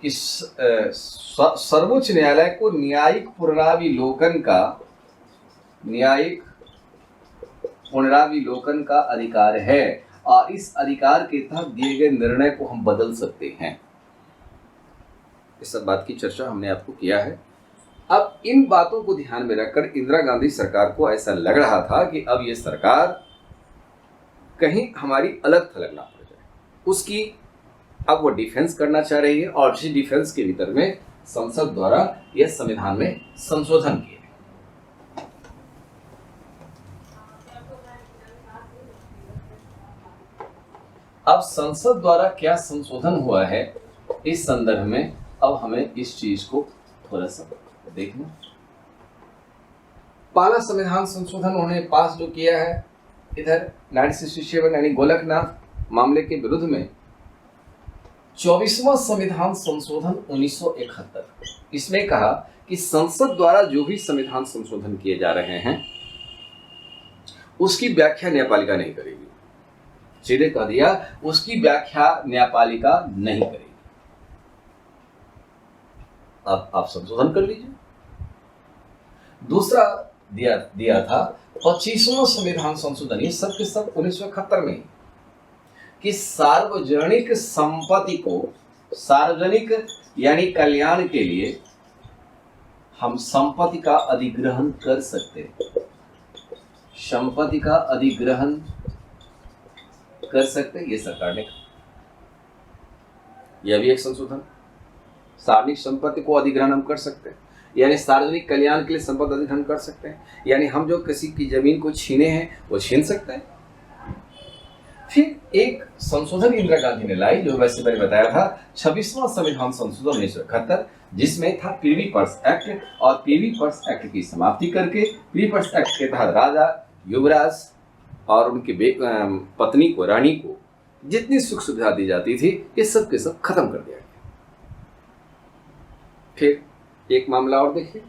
कि सर्वोच्च न्यायालय को न्यायिक पुनराविलोकन का अधिकार है और इस अधिकार के तहत दिए गए निर्णय को हम बदल सकते हैं। इस सब बात की चर्चा हमने आपको किया है। अब इन बातों को ध्यान में रखकर इंदिरा गांधी सरकार को ऐसा लग रहा था कि अब ये सरकार कहीं हमारी अलग थलग ना पड़ जाए, उसकी अब वो डिफेंस करना चाह रही है और इसी डिफेंस के भीतर में संसद द्वारा यह संविधान में संशोधन किए। अब संसद द्वारा क्या संशोधन हुआ है, इस संदर्भ में अब हमें इस चीज को थोड़ा सा देखना। पहला संविधान संशोधन उन्होंने पास जो किया है इधर 1967 यानी गोलकनाथ मामले के विरुद्ध में 24वां संविधान संशोधन 1971, इसमें कहा कि संसद द्वारा जो भी संविधान संशोधन किए जा रहे हैं उसकी व्याख्या न्यायपालिका नहीं करेगी। सीधे कह दिया, उसकी व्याख्या न्यायपालिका नहीं करेगी। अब आप संशोधन कर लीजिए। दूसरा दिया था 25वां संविधान संशोधन, ये सब के सब 1971 में, कि सार्वजनिक संपत्ति को, सार्वजनिक यानी कल्याण के लिए हम संपत्ति का अधिग्रहण कर सकते हैं, संपत्ति का अधिग्रहण कर सकते हैं, ये सरकार ने कहा। यह भी एक संशोधन, सार्वजनिक संपत्ति को अधिग्रहण हम कर सकते हैं, यानी सार्वजनिक कल्याण के लिए संपत्ति अधिग्रहण कर सकते हैं, यानी हम जो किसी की जमीन को छीने हैं वो छीन सकते हैं। फिर एक संशोधन इंदिरा गांधी ने लाई, जो वैसे मैंने बताया था, 26वां संविधान संशोधन 1971, जिसमें था प्रिवी पर्स एक्ट, और प्रिवी पर्स एक्ट की समाप्ति करके प्रिवी पर्स एक्ट के तहत राजा, युवराज और उनके पत्नी को, रानी को जितनी सुख सुविधा दी जाती थी, ये सब के सब खत्म कर दिया गया। फिर एक मामला और देखिए,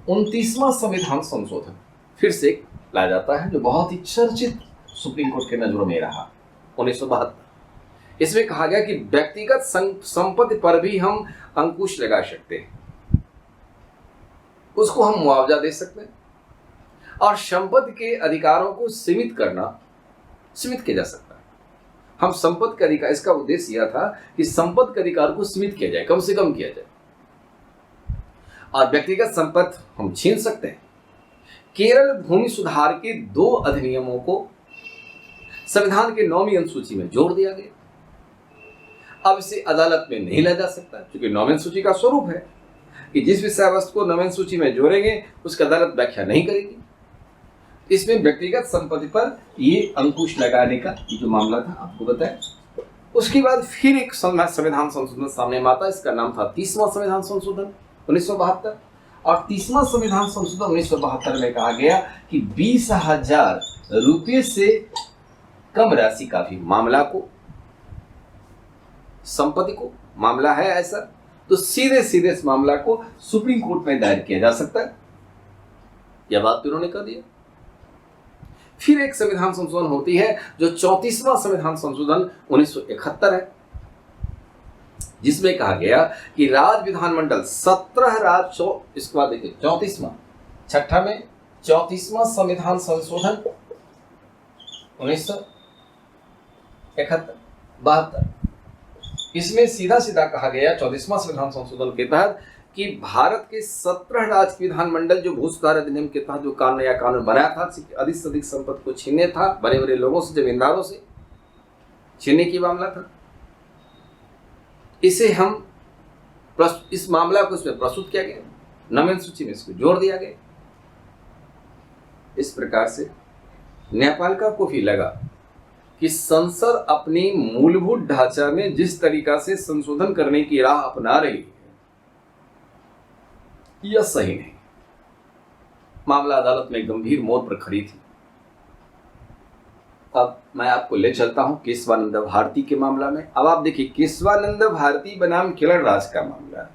29वां संविधान संशोधन फिर से लाया जाता है, जो बहुत ही चर्चित सुप्रीम कोर्ट के नजरों में रहा, 1972। इसमें कहा गया कि व्यक्तिगत संपत्ति पर भी हम अंकुश लगा सकते हैं, उसको हम मुआवजा दे सकते हैं, और संपत्ति के अधिकारों को सीमित किया जा सकता है। हम संपत्ति के अधिकार, इसका उद्देश्य यह था कि संपत्ति के अधिकार को सीमित किया जाए, कम से कम किया जाए, और व्यक्तिगत संपत्ति हम छीन सकते हैं। केरल भूमि सुधार के 2 अधिनियमों को संविधान के 9वीं अनुसूची में जोड़ दिया गया। अब इसे अदालत में नहीं लाया जा सकता, क्योंकि 9वीं अनुसूची का स्वरूप है कि जिस विषय वस्तु को 9वीं अनुसूची में जोड़ेंगे उसकी अदालत व्याख्या नहीं करेगी। इसमें व्यक्तिगत संपत्ति पर ये अंकुश लगाने का जो मामला था आपको बताया। उसके बाद फिर एक संविधान संशोधन सामने आता, इसका नाम था 30वां संविधान संशोधन 1972, और 30वां संविधान संशोधन 1972 में कहा गया कि 20,000 रुपये से कम राशि का भी मामला को, संपत्ति को मामला है ऐसा, तो सीधे इस मामला को सुप्रीम कोर्ट में दायर किया जा सकता है। यह बात उन्होंने कह दिया। फिर एक संविधान संशोधन होती है, जो 34वां संविधान संशोधन 1971 है, जिसमें कहा गया कि राज्य विधानमंडल 17 राज्य, इसके बाद देखिए 34वां, छठा में 34वां संविधान संशोधन 1971-72, इसमें सीधा कहा गया 34वां संविधान संशोधन के तहत कि भारत के 17 राज्य विधानमंडल जो भू सुधार अधिनियम के तहत जो नया कानून बनाया था, अधिक से अधिक संपत्ति को छीनने था, बड़े लोगों से, जमींदारों से छीनने की मामला था, इसे हम इस मामला को इसमें प्रस्तुत किया गया, 9वीं सूची में इसको जोड़ दिया गया। इस प्रकार से न्यायपालिका को भी लगा कि संसद अपनी मूलभूत ढांचा में जिस तरीका से संशोधन करने की राह अपना रही है, यह सही नहीं। मामला अदालत में गंभीर मोड़ पर खड़ी थी। अब मैं आपको ले चलता हूं केशवानंद भारती के मामला में। अब आप देखिए, केशवानंद भारती बनाम केरल राज्य का मामला,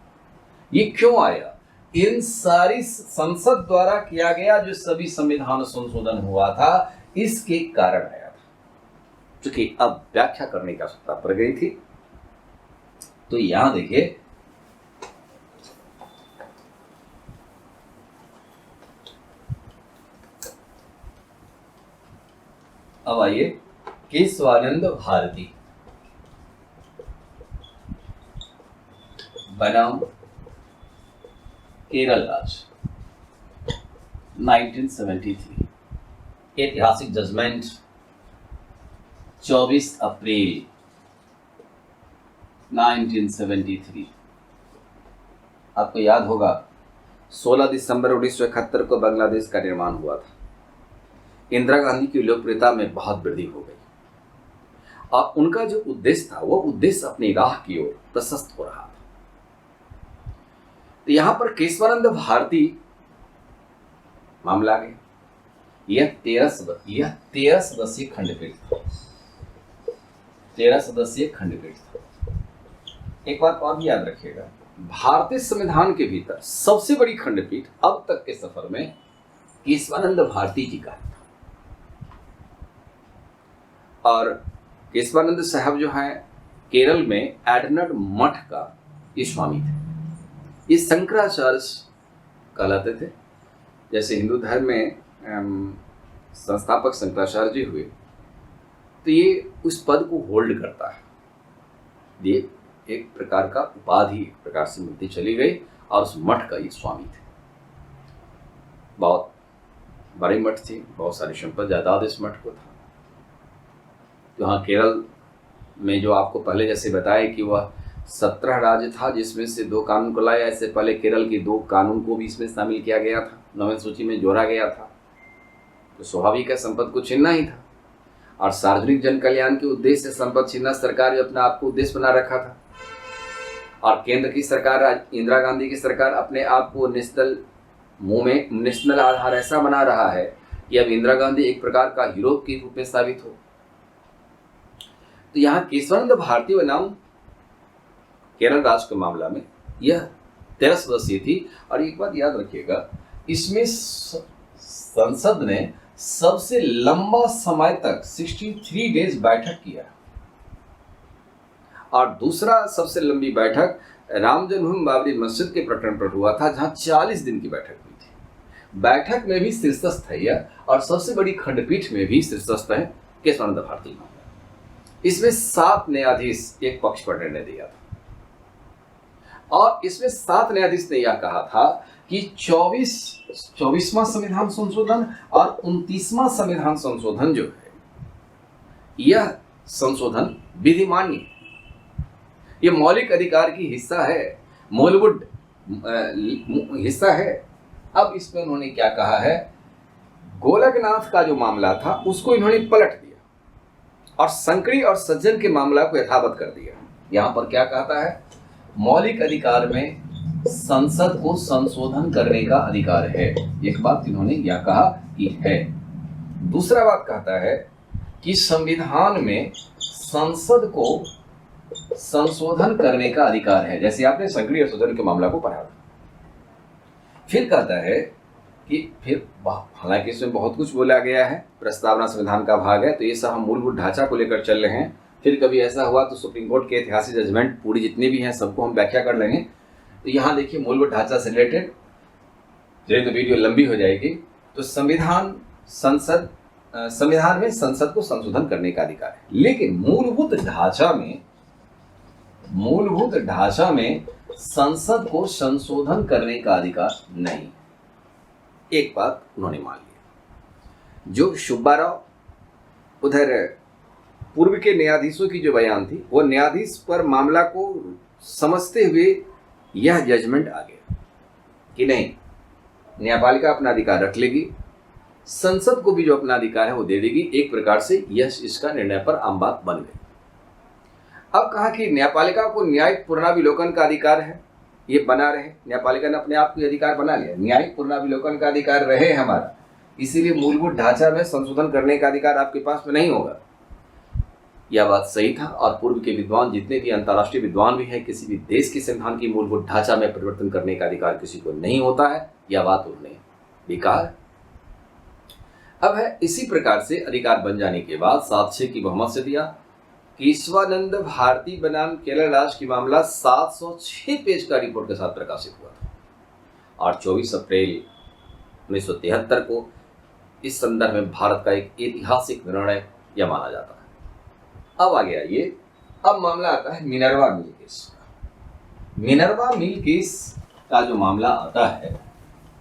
ये क्यों आया? इन सारी संसद द्वारा किया गया जो सभी संविधान संशोधन हुआ था, इसके कारण आया था। क्योंकि अब व्याख्या करने की आवश्यकता पड़ गई थी। तो यहां देखिए, अब आइए केशवानंद भारती बनाम केरल राज्य 1973, ऐतिहासिक जजमेंट 24 अप्रैल 1973। आपको याद होगा 16 दिसंबर 1971 को बांग्लादेश का निर्माण हुआ था। इंदिरा गांधी की लोकप्रियता में बहुत वृद्धि हो गई, और उनका जो उद्देश्य था, वो उद्देश्य अपनी राह की ओर प्रशस्त हो रहा था। तो यहां पर केशवानंद भारती मामला गया। यह 13 सदस्यीय खंडपीठ था। 13 सदस्यीय खंडपीठ था। एक बात और भी याद रखिएगा, भारतीय संविधान के भीतर सबसे बड़ी खंडपीठ अब तक के सफर में केशवानंद भारती जी का था। और केशवानंद साहब जो हैं, केरल में एडनड मठ का ये स्वामी थे। ये शंकराचार्य कहलाते थे। जैसे हिंदू धर्म में संस्थापक शंकराचार्य जी हुए, तो ये उस पद को होल्ड करता है। ये एक प्रकार का उपाधि एक प्रकार से मिलती चली गई, और उस मठ का ये स्वामी थे। बहुत बड़े मठ थे, बहुत सारी संपत्ति जायदाद इस मठ को था। तो हाँ, केरल में जो आपको पहले जैसे बताया कि वह 17 राज्य था, जिसमें से 2 कानून को लाया। इससे पहले केरल के 2 कानून को भी इसमें शामिल किया गया था, 9वीं सूची में जोड़ा गया था। तो स्वाभाविक है, संपत्ति को छीनना ही था। और सार्वजनिक जन कल्याण के उद्देश्य से संपत्ति छीनना सरकार ने अपना आप को उद्देश्य बना रखा था। और केंद्र की सरकार, इंदिरा गांधी की सरकार, अपने आप को नेशनल आधार ऐसा बना रहा है कि अब इंदिरा गांधी एक प्रकार का हीरो के रूप में साबित हो। तो यहाँ केशवानंद भारती बनाम केरल राज्य के मामला में यह 13 सदस्यीय थी। और एक बात याद रखिएगा, इसमें संसद ने सबसे लंबा समय तक 63 डेज बैठक किया और दूसरा सबसे लंबी बैठक राम जन्मभूमि बाबरी मस्जिद के प्रकरण पर हुआ था, जहां 40 दिन की बैठक हुई थी। बैठक में भी शीर्षस्थ है यह, और सबसे बड़ी खंडपीठ में भी शीर्षस्थ है केशवानंद भारती मामला। इसमें 7 न्यायाधीश एक पक्ष पर निर्णय दिया था और इसमें 7 न्यायाधीश ने यह कहा था कि 24वां संविधान संशोधन और 29वां संविधान संशोधन जो है, यह संशोधन विधिमान्य, यह मौलिक अधिकार की हिस्सा है, मूलभूत हिस्सा है। अब इसमें उन्होंने क्या कहा है, गोलकनाथ का जो मामला था उसको इन्होंने पलट दिया और संकरी और सज्जन के मामला को यथावत कर दिया। यहां पर क्या कहता है, मौलिक अधिकार में संसद को संशोधन करने का अधिकार है। एक बात इन्होंने यह कहा कि है। दूसरा बात कहता है कि संविधान में संसद को संशोधन करने का अधिकार है, जैसे आपने संकरी और सज्जन के मामला को पढ़ा था। फिर कहता है कि फिर हालांकि इसमें बहुत कुछ बोला गया है, प्रस्तावना संविधान का भाग है, तो ये सब हम मूलभूत ढांचा को लेकर चल रहे हैं। फिर कभी ऐसा हुआ तो सुप्रीम कोर्ट के ऐतिहासिक जजमेंट पूरी जितनी भी हैं सबको हम व्याख्या कर लेंगे। तो यहाँ देखिए मूलभूत ढांचा से रिलेटेड, तो वीडियो लंबी हो जाएगी। तो संविधान में संसद को संशोधन करने का अधिकार है, लेकिन मूलभूत ढांचा में संसद को संशोधन करने का अधिकार नहीं। एक बात उन्होंने मान लिया। जो सुब्बा राव, उधर पूर्व के न्यायाधीशों की जो बयान थी, वो न्यायाधीश पर मामला को समझते हुए यह जजमेंट आ गया कि नहीं, न्यायपालिका अपना अधिकार रख लेगी, संसद को भी जो अपना अधिकार है वो दे देगी। एक प्रकार से यह इसका निर्णय पर आम बात बन गई। अब कहा कि न्यायपालिका को न्यायिक पुनराविलोकन का अधिकार है, ये बना रहे। न्यायपालिका ने अपने आप को अधिकार बना लिया, न्यायिक पुनराविलोकन का अधिकार रहे हमारा, इसीलिए मूलभूत ढांचा में संशोधन करने का अधिकार आपके पास में नहीं होगा। यह बात सही था और पूर्व के विद्वान, जितने भी अंतर्राष्ट्रीय विद्वान भी हैं, किसी भी देश के संविधान की मूलभूत ढांचा में परिवर्तन करने का अधिकार किसी को नहीं होता है, यह बात उन्होंने भी कहा है। अब है इसी प्रकार से अधिकार बन जाने के बाद 7-6 की बहुमत से दिया। केशवानंद भारती बनाम केरल राज्य की मामला 706 पेज का रिपोर्ट के साथ प्रकाशित हुआ था और 24 अप्रैल 1973 को इस संदर्भ में भारत का एक ऐतिहासिक निर्णय यह माना जाता है। अब आगे आइए, अब मामला आता है मिनर्वा मिल केस का। मिनर्वा मिल केस का जो मामला आता है,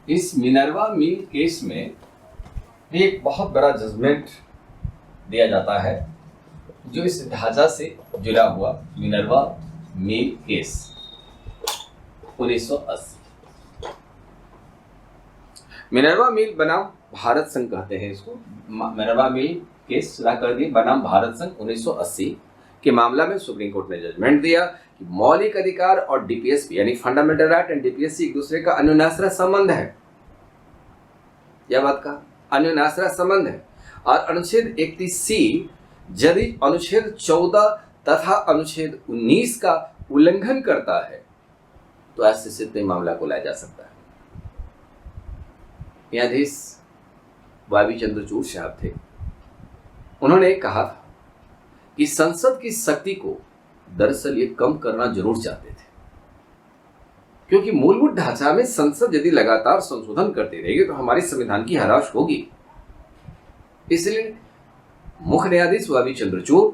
इस मिनर्वा मिल केस में एक बहुत बड़ा जजमेंट दिया जाता है जो इस ढांचा से जुड़ा हुआ। Minerva mill case 1980। मिनर्वा मिल बनाम भारत संघ कहते हैं इसको। मिनर्वा मिल केस चला कर दिए बनाम भारत संघ 1980 के मामला में सुप्रीम कोर्ट ने जजमेंट दिया कि मौलिक अधिकार और डीपीएसपी यानी फंडामेंटल राइट एंड डीपीएसपी एक दूसरे का अन्योन्याश्रय संबंध है। यह बात का अन्योन्याश्रय संबंध है और अनुच्छेद 31C यदि अनुच्छेद 14 तथा अनुच्छेद 19 का उल्लंघन करता है तो ऐसे स्थिति में मामला को लाया जा सकता है। न्यायाधीश वावी चंद्रचूड़ साहब थे, उन्होंने कहा था कि संसद की शक्ति को दरअसल ये कम करना जरूर चाहते थे, क्योंकि मूलभूत ढांचा में संसद यदि लगातार संशोधन करती रहेगी तो हमारे संविधान की हराश होगी। इसलिए मुख्य न्यायाधीश वावी चंद्रचूड़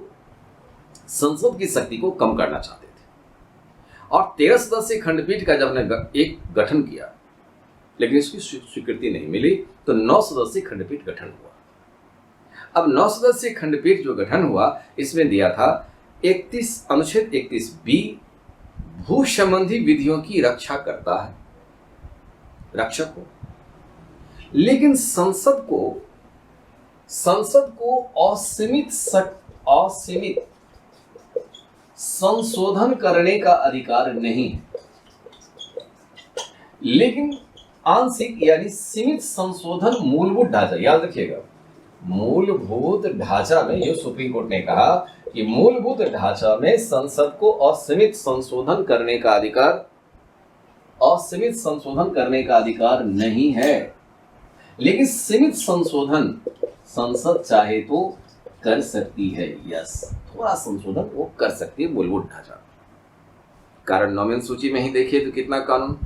संसद की शक्ति को कम करना चाहते थे और 13 सदस्यीय खंडपीठ का जब ने एक गठन किया, लेकिन इसकी स्वीकृति नहीं मिली, तो 9 सदस्यीय खंडपीठ गठन हुआ। अब 9 सदस्यीय खंडपीठ जो गठन हुआ, इसमें दिया था अनुच्छेद 31B भू संबंधी विधियों की रक्षा करता है, रक्षक हो, लेकिन संसद को संसद को असीमित संशोधन करने का अधिकार नहीं है, लेकिन आंशिक यानी सीमित संशोधन मूलभूत ढांचा, याद रखिएगा, मूलभूत ढांचा में, जो सुप्रीम कोर्ट ने कहा कि मूलभूत ढांचा में संसद को असीमित संशोधन करने का अधिकार नहीं है, लेकिन सीमित संशोधन संसद चाहे तो कर सकती है। यस, थोड़ा संशोधन वो कर सकती है मूलभूत ढांचा। कारण 9 सूची में ही देखिए तो कितना कानून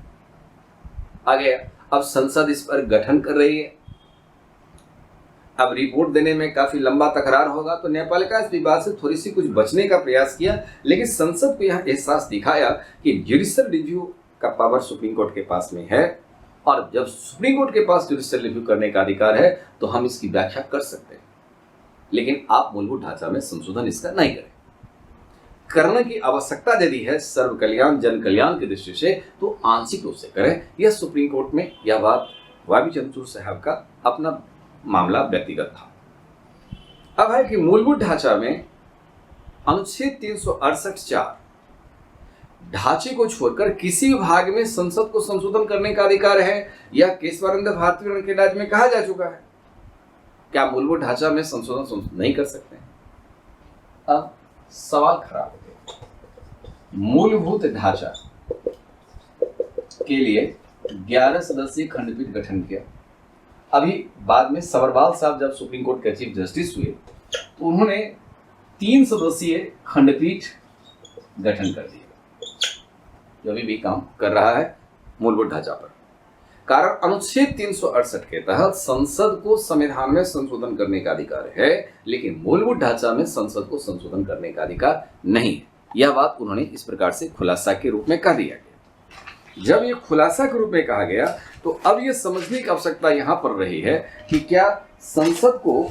आ गया। अब संसद इस पर गठन कर रही है। अब रिपोर्ट देने में काफी लंबा तकरार होगा, तो न्यायपालिका इस विवाद से थोड़ी सी कुछ बचने का प्रयास किया, लेकिन संसद को यह एहसास दिखाया कि जुडिशियल रिव्यू का पावर सुप्रीम कोर्ट के पास में है, और जब सुप्रीम कोर्ट के पास जुडिशियल रिव्यू करने का अधिकार है तो हम इसकी व्याख्या कर सकते हैं, लेकिन आप मूलभूत ढांचा में संशोधन इसका नहीं करें। करने की आवश्यकता यदि है सर्व कल्याण जन कल्याण की दृष्टि से, तो आंशिक रूप से करें। यह सुप्रीम कोर्ट में यह बात वाबी चंद्रचूड़ साहब का अपना मामला व्यक्तिगत था। अब है कि मूलभूत ढांचा में अनुच्छेद 368(4) ढांचे को छोड़कर किसी भाग में संसद को संशोधन करने का अधिकार है, यह केशवानंद भारती के राज्य में कहा जा चुका है। क्या मूलभूत ढांचा में संशोधन नहीं कर सकते? अब सवाल खराब हो गया। मूलभूत ढांचा के लिए 11 सदस्यीय खंडपीठ गठन किया। अभी बाद में सबरवाल साहब जब सुप्रीम कोर्ट के चीफ जस्टिस हुए तो उन्होंने 3 सदस्यीय खंडपीठ गठन कर दिया, जो अभी भी काम कर रहा है मूलभूत ढांचा पर। कारण अनुच्छेद 368 के तहत संसद को संविधान में संशोधन करने का अधिकार है, लेकिन मूलभूत ढांचा में संसद को संशोधन करने का अधिकार नहीं है। यह बात उन्होंने इस प्रकार से खुलासा के रूप में कह दिया गया। जब यह खुलासा के रूप में कहा गया तो अब यह समझने की आवश्यकता यहां पर रही है कि क्या संसद को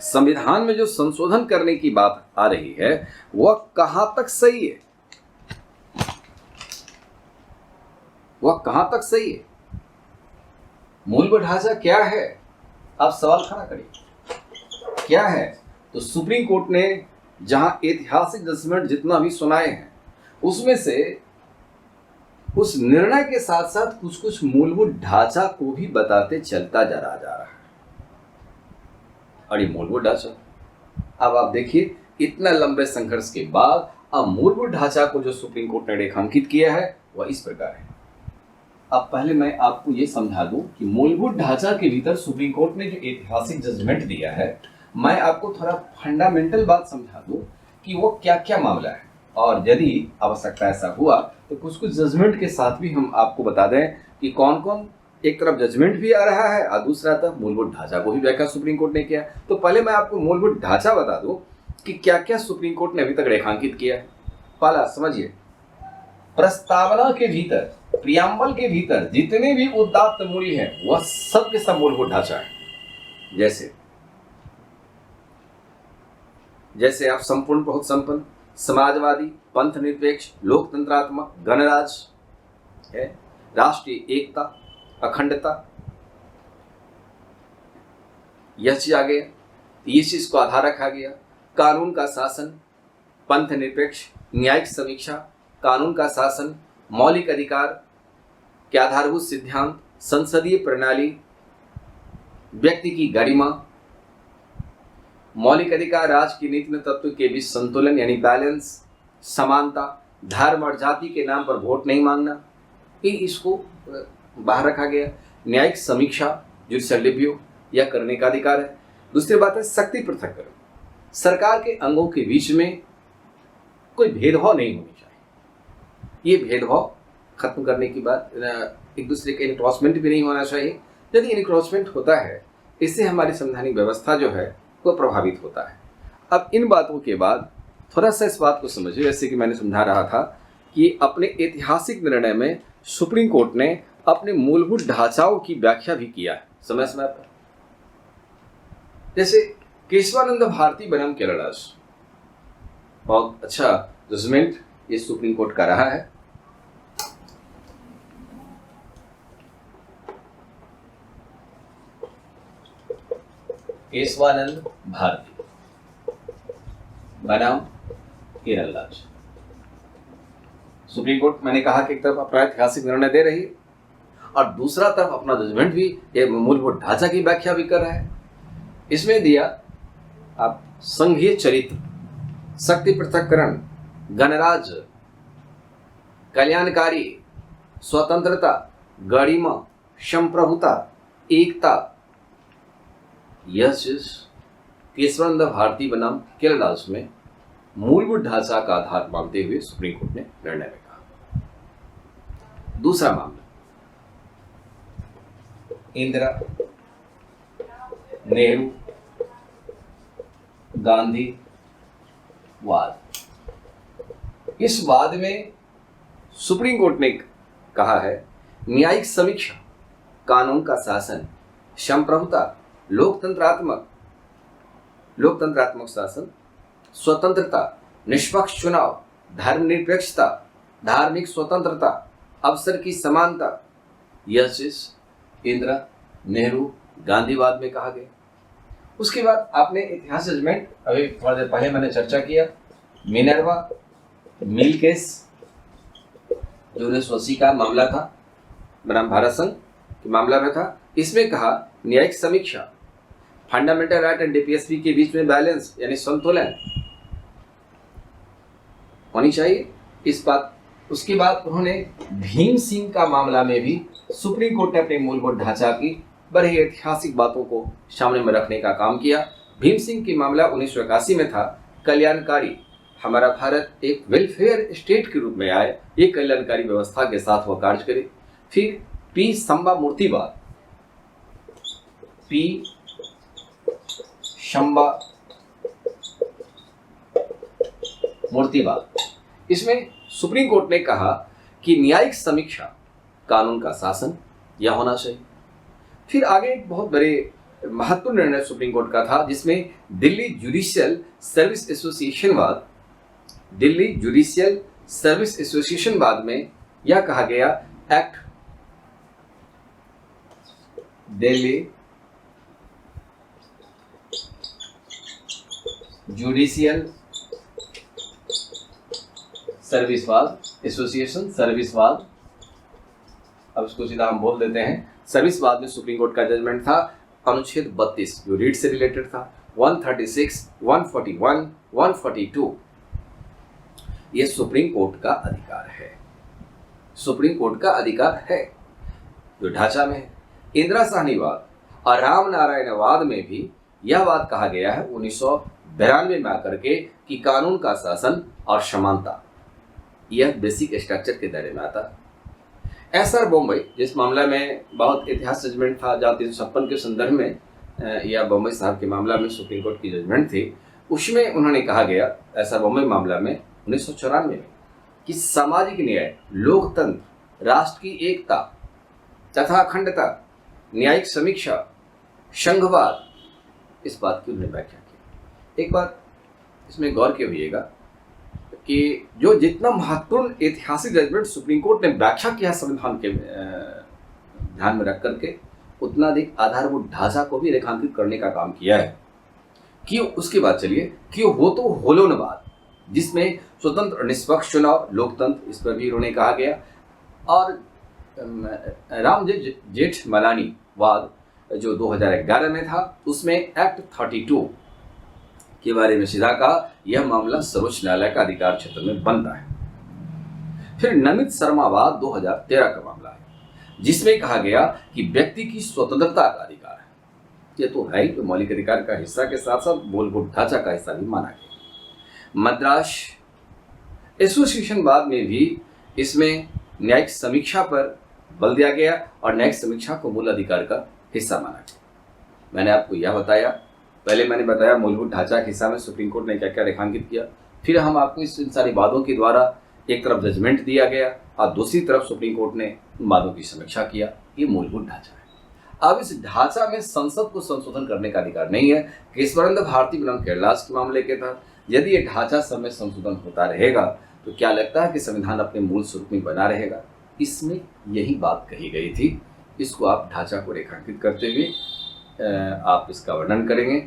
संविधान में जो संशोधन करने की बात आ रही है वह कहां तक सही है, वह कहां तक सही है। मूलभूत ढांचा क्या है? आप सवाल खड़ा करिए क्या है। तो सुप्रीम कोर्ट ने जहां ऐतिहासिक जजमेंट जितना भी सुनाए हैं, उसमें से उस निर्णय के साथ साथ कुछ कुछ मूलभूत ढांचा को भी बताते चलता जा रहा है। और ये मूलभूत ढांचा, अब आप देखिए इतना लंबे संघर्ष के बाद अब मूलभूत ढांचा को जो सुप्रीम कोर्ट ने रेखांकित किया है वह इस प्रकार है। अब पहले मैं आपको ये समझा दूं कि मूलभूत ढांचा के भीतर सुप्रीम कोर्ट ने जो ऐतिहासिक जजमेंट दिया है, मैं आपको थोड़ा फंडामेंटल बात समझा दूं कि वो क्या क्या मामला है, और यदि आवश्यकता ऐसा हुआ तो कुछ कुछ जजमेंट के साथ भी हम आपको बता दें कि कौन कौन, एक तरफ जजमेंट भी आ रहा है और दूसरा तरफ मूलभूत ढांचा को भी व्याख्या सुप्रीम कोर्ट ने किया। तो पहले मैं आपको मूलभूत ढांचा बता दूं कि क्या क्या सुप्रीम कोर्ट ने अभी तक रेखांकित किया है। पहला समझिए, प्रस्तावना के भीतर, प्रियम्बल के भीतर जितने भी उदात्त मूल्य हैं वह सब के सब मूलभूत ढांचा है। जैसे आप संपूर्ण बहुत संपन्न, समाजवादी, पंथ निरपेक्ष, लोकतंत्रात्मक, गणराज है, राष्ट्रीय एकता, अखंडता, यह चीज आ गया, ये चीज को आधार रखा गया। कानून का शासन, पंथ निरपेक्ष, न्यायिक समीक्षा, कानून का शासन, मौलिक अधिकार के आधारभूत सिद्धांत, संसदीय प्रणाली, व्यक्ति की गरिमा, मौलिक अधिकार, राज की नीति में तत्व के बीच संतुलन यानी बैलेंस, समानता, धर्म और जाति के नाम पर वोट नहीं मांगना, ये इसको बाहर रखा गया। न्यायिक समीक्षा, जुडिशियल रिव्यू, यह करने का अधिकार है। दूसरी बात है शक्ति पृथक्करण, सरकार के अंगों के बीच में कोई भेदभाव नहीं होनी चाहिए। ये भेदभाव खत्म करने की बात, एक दूसरे के इनक्रॉचमेंट भी नहीं होना चाहिए। यदि इनक्रॉचमेंट होता है, इससे हमारी संवैधानिक व्यवस्था जो है वो प्रभावित होता है। अब इन बातों के बाद थोड़ा सा इस बात को समझिए, जैसे कि मैंने समझा रहा था कि अपने ऐतिहासिक निर्णय में सुप्रीम कोर्ट ने अपने मूलभूत ढांचाओं की व्याख्या भी किया है समय समय पर। जैसे केशवानंद भारती बनाम केरला, बहुत अच्छा जजमेंट ये सुप्रीम कोर्ट का रहा है। केशवानंद भारती, बनाम केरल राज्य। सुप्रीम कोर्ट मैंने कहा कि एक तरफ अपना ऐतिहासिक निर्णय दे रही है और दूसरा तरफ अपना जजमेंट भी, ये मूलभूत ढांचा की व्याख्या भी कर रहा है। इसमें दिया आप संघीय चरित्र, शक्ति पृथक्करण, गणराज्य, कल्याणकारी, स्वतंत्रता, गरिमा, संप्रभुता, एकता, यह चीज केशवानंद भारती बनाम केरल राज्य में मूलभूत ढांचा का आधार मानते हुए सुप्रीम कोर्ट ने निर्णय में कहा। दूसरा मामला इंदिरा, नेहरू, गांधी वाद। इस वाद में सुप्रीम कोर्ट ने कहा है न्यायिक समीक्षा, कानून का शासन, संप्रभुता, लोकतंत्रात्मक शासन, स्वतंत्रता, निष्पक्ष चुनाव, धर्मनिरपेक्षता, धार्मिक स्वतंत्रता, अवसर की समानता, यह चीज इंदिरा, नेहरू, गांधीवाद में कहा गया। उसके बाद आपने इतिहास जजमेंट, अभी थोड़ा देर पहले मैंने चर्चा किया, मिनर्वा मिल केस जो 1980 का मामला था, बनाम भारत संघ के मामला में था। इसमें कहा न्यायिक समीक्षा, फंडामेंटल राइट एंड डीपीएसपी के बीच में बैलेंस यानी संतुलन होनी चाहिए इस बात। उसके बाद उन्होंने भीम सिंह का मामला में भी सुप्रीम कोर्ट ने अपने मूलभूत ढांचा की बड़ी ऐतिहासिक बातों को सामने में रखने का काम किया। भीम सिंह की मामला 1981 में था, कल्याणकारी, हमारा भारत एक वेलफेयर स्टेट के रूप में आए, एक कल्याणकारी व्यवस्था के साथ वह कार्य करे। फिर पी संबा मूर्तिवाद, पी शंबा मूर्तिवाद, इसमें सुप्रीम कोर्ट ने कहा कि न्यायिक समीक्षा, कानून का शासन यह होना चाहिए। फिर आगे एक बहुत बड़े महत्वपूर्ण निर्णय सुप्रीम कोर्ट का था जिसमें दिल्ली जुडिशियल सर्विस एसोसिएशन वाद, दिल्ली जुडिशियल सर्विस एसोसिएशन वाद में यह कहा गया एक्ट दिल्ली जुडिशियल सर्विसवाद एसोसिएशन सर्विसवाद, अब इसको सीधा हम बोल देते हैं सर्विसवाद में सुप्रीम कोर्ट का जजमेंट था अनुच्छेद 32 जो रीट से रिलेटेड था, 136, 141, 142, यह सुप्रीम कोर्ट का अधिकार है, सुप्रीम कोर्ट का अधिकार है जो ढांचा में है। इंदिरा साहनीवाद और रामनारायणवाद में भी यह बात कहा गया है 1992 में आकर के कि कानून का शासन और समानता यह बेसिक स्ट्रक्चर के दायरे में आता। एसआर बॉम्बे जिस मामला में बहुत इतिहास जजमेंट था, जहाँ 356 के संदर्भ में या बॉम्बे साहब के मामला में सुप्रीम कोर्ट की जजमेंट थी, उसमें उन्होंने कहा गया एसआर बॉम्बे मामला में 1994 में कि सामाजिक न्याय, लोकतंत्र, राष्ट्र की एकता तथा अखंडता, न्यायिक समीक्षा, संघवाद, इस बात की उन्होंने व्याख्या की। एक बात इसमें गौर कीजिएगा कि जो जितना महत्वपूर्ण ऐतिहासिक जजमेंट सुप्रीम कोर्ट ने व्याख्या किया संविधान के ध्यान में रख करके, उतना अधिक आधारभूत ढांचा को भी रेखांकित करने का काम किया है। कि उसके बाद चलिए कि वो तो होलोनवाद जिसमें स्वतंत्र और निष्पक्ष चुनाव, लोकतंत्र, इस पर भी उन्होंने कहा गया। और राम जेठमलानी वाद जो 2011 में था, उसमें एक्ट 32 के बारे में सीधा कहा यह मामला सर्वोच्च न्यायालय का अधिकार क्षेत्र में बनता है। फिर नमित शर्मावाद 2013 का मामला है जिसमें कहा गया कि व्यक्ति की स्वतंत्रता का अधिकार है, ये तो है ही, तो मौलिक अधिकार का हिस्सा के साथ साथ मूलभूत ढांचा का हिस्सा भी माना गया। मद्रास एसोसिएशन वाद में भी इसमें न्यायिक समीक्षा पर बल दिया गया और न्यायिक समीक्षा को मूल अधिकार का हिस्सा माना गया। मैंने आपको यह बताया, पहले मैंने बताया मूलभूत ढांचा के हिस्सा में सुप्रीम कोर्ट ने क्या क्या रेखांकित किया, फिर हम आपको इन सारी बातों के द्वारा एक तरफ जजमेंट दिया गया और दूसरी तरफ सुप्रीम कोर्ट ने बातों की समीक्षा किया। ये मूलभूत ढांचा है। अब इस ढांचा में संसद को संशोधन करने का अधिकार नहीं है। केशवानंद भारती बनाम केरल के मामले के तहत यदि ये ढांचा समय संशोधन होता रहेगा तो क्या लगता है कि संविधान अपने मूल स्वरूप में बना रहेगा? इसमें यही बात कही गई थी। इसको आप ढांचा को रेखांकित करते हुए आप इसका वर्णन करेंगे।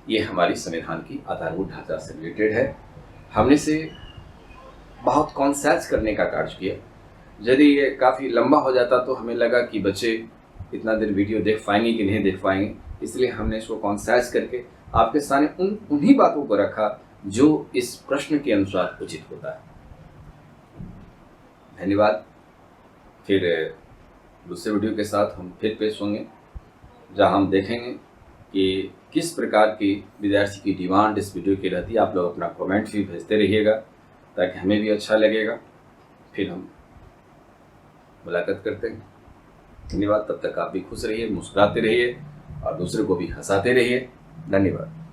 ये हमारी संविधान की आधारभूत ढांचा से रिलेटेड है। हमने इसे बहुत कॉन्सेस करने का कार्य किया। यदि ये काफ़ी लंबा हो जाता तो हमें लगा कि बच्चे इतना देर वीडियो देख पाएंगे कि नहीं देख पाएंगे, इसलिए हमने इसको कॉन्सेस करके आपके सामने उन्हीं बातों को रखा जो इस प्रश्न के अनुसार उचित होता है। धन्यवाद। फिर दूसरे वीडियो के साथ हम फिर पेश होंगे, जहां हम देखेंगे कि किस प्रकार की विद्यार्थी की डिमांड इस वीडियो की रहती है। आप लोग अपना कमेंट भी भेजते रहिएगा ताकि हमें भी अच्छा लगेगा। फिर हम मुलाकात करते हैं। धन्यवाद। तब तक आप भी खुश रहिए, मुस्कुराते रहिए और दूसरे को भी हंसाते रहिए। धन्यवाद।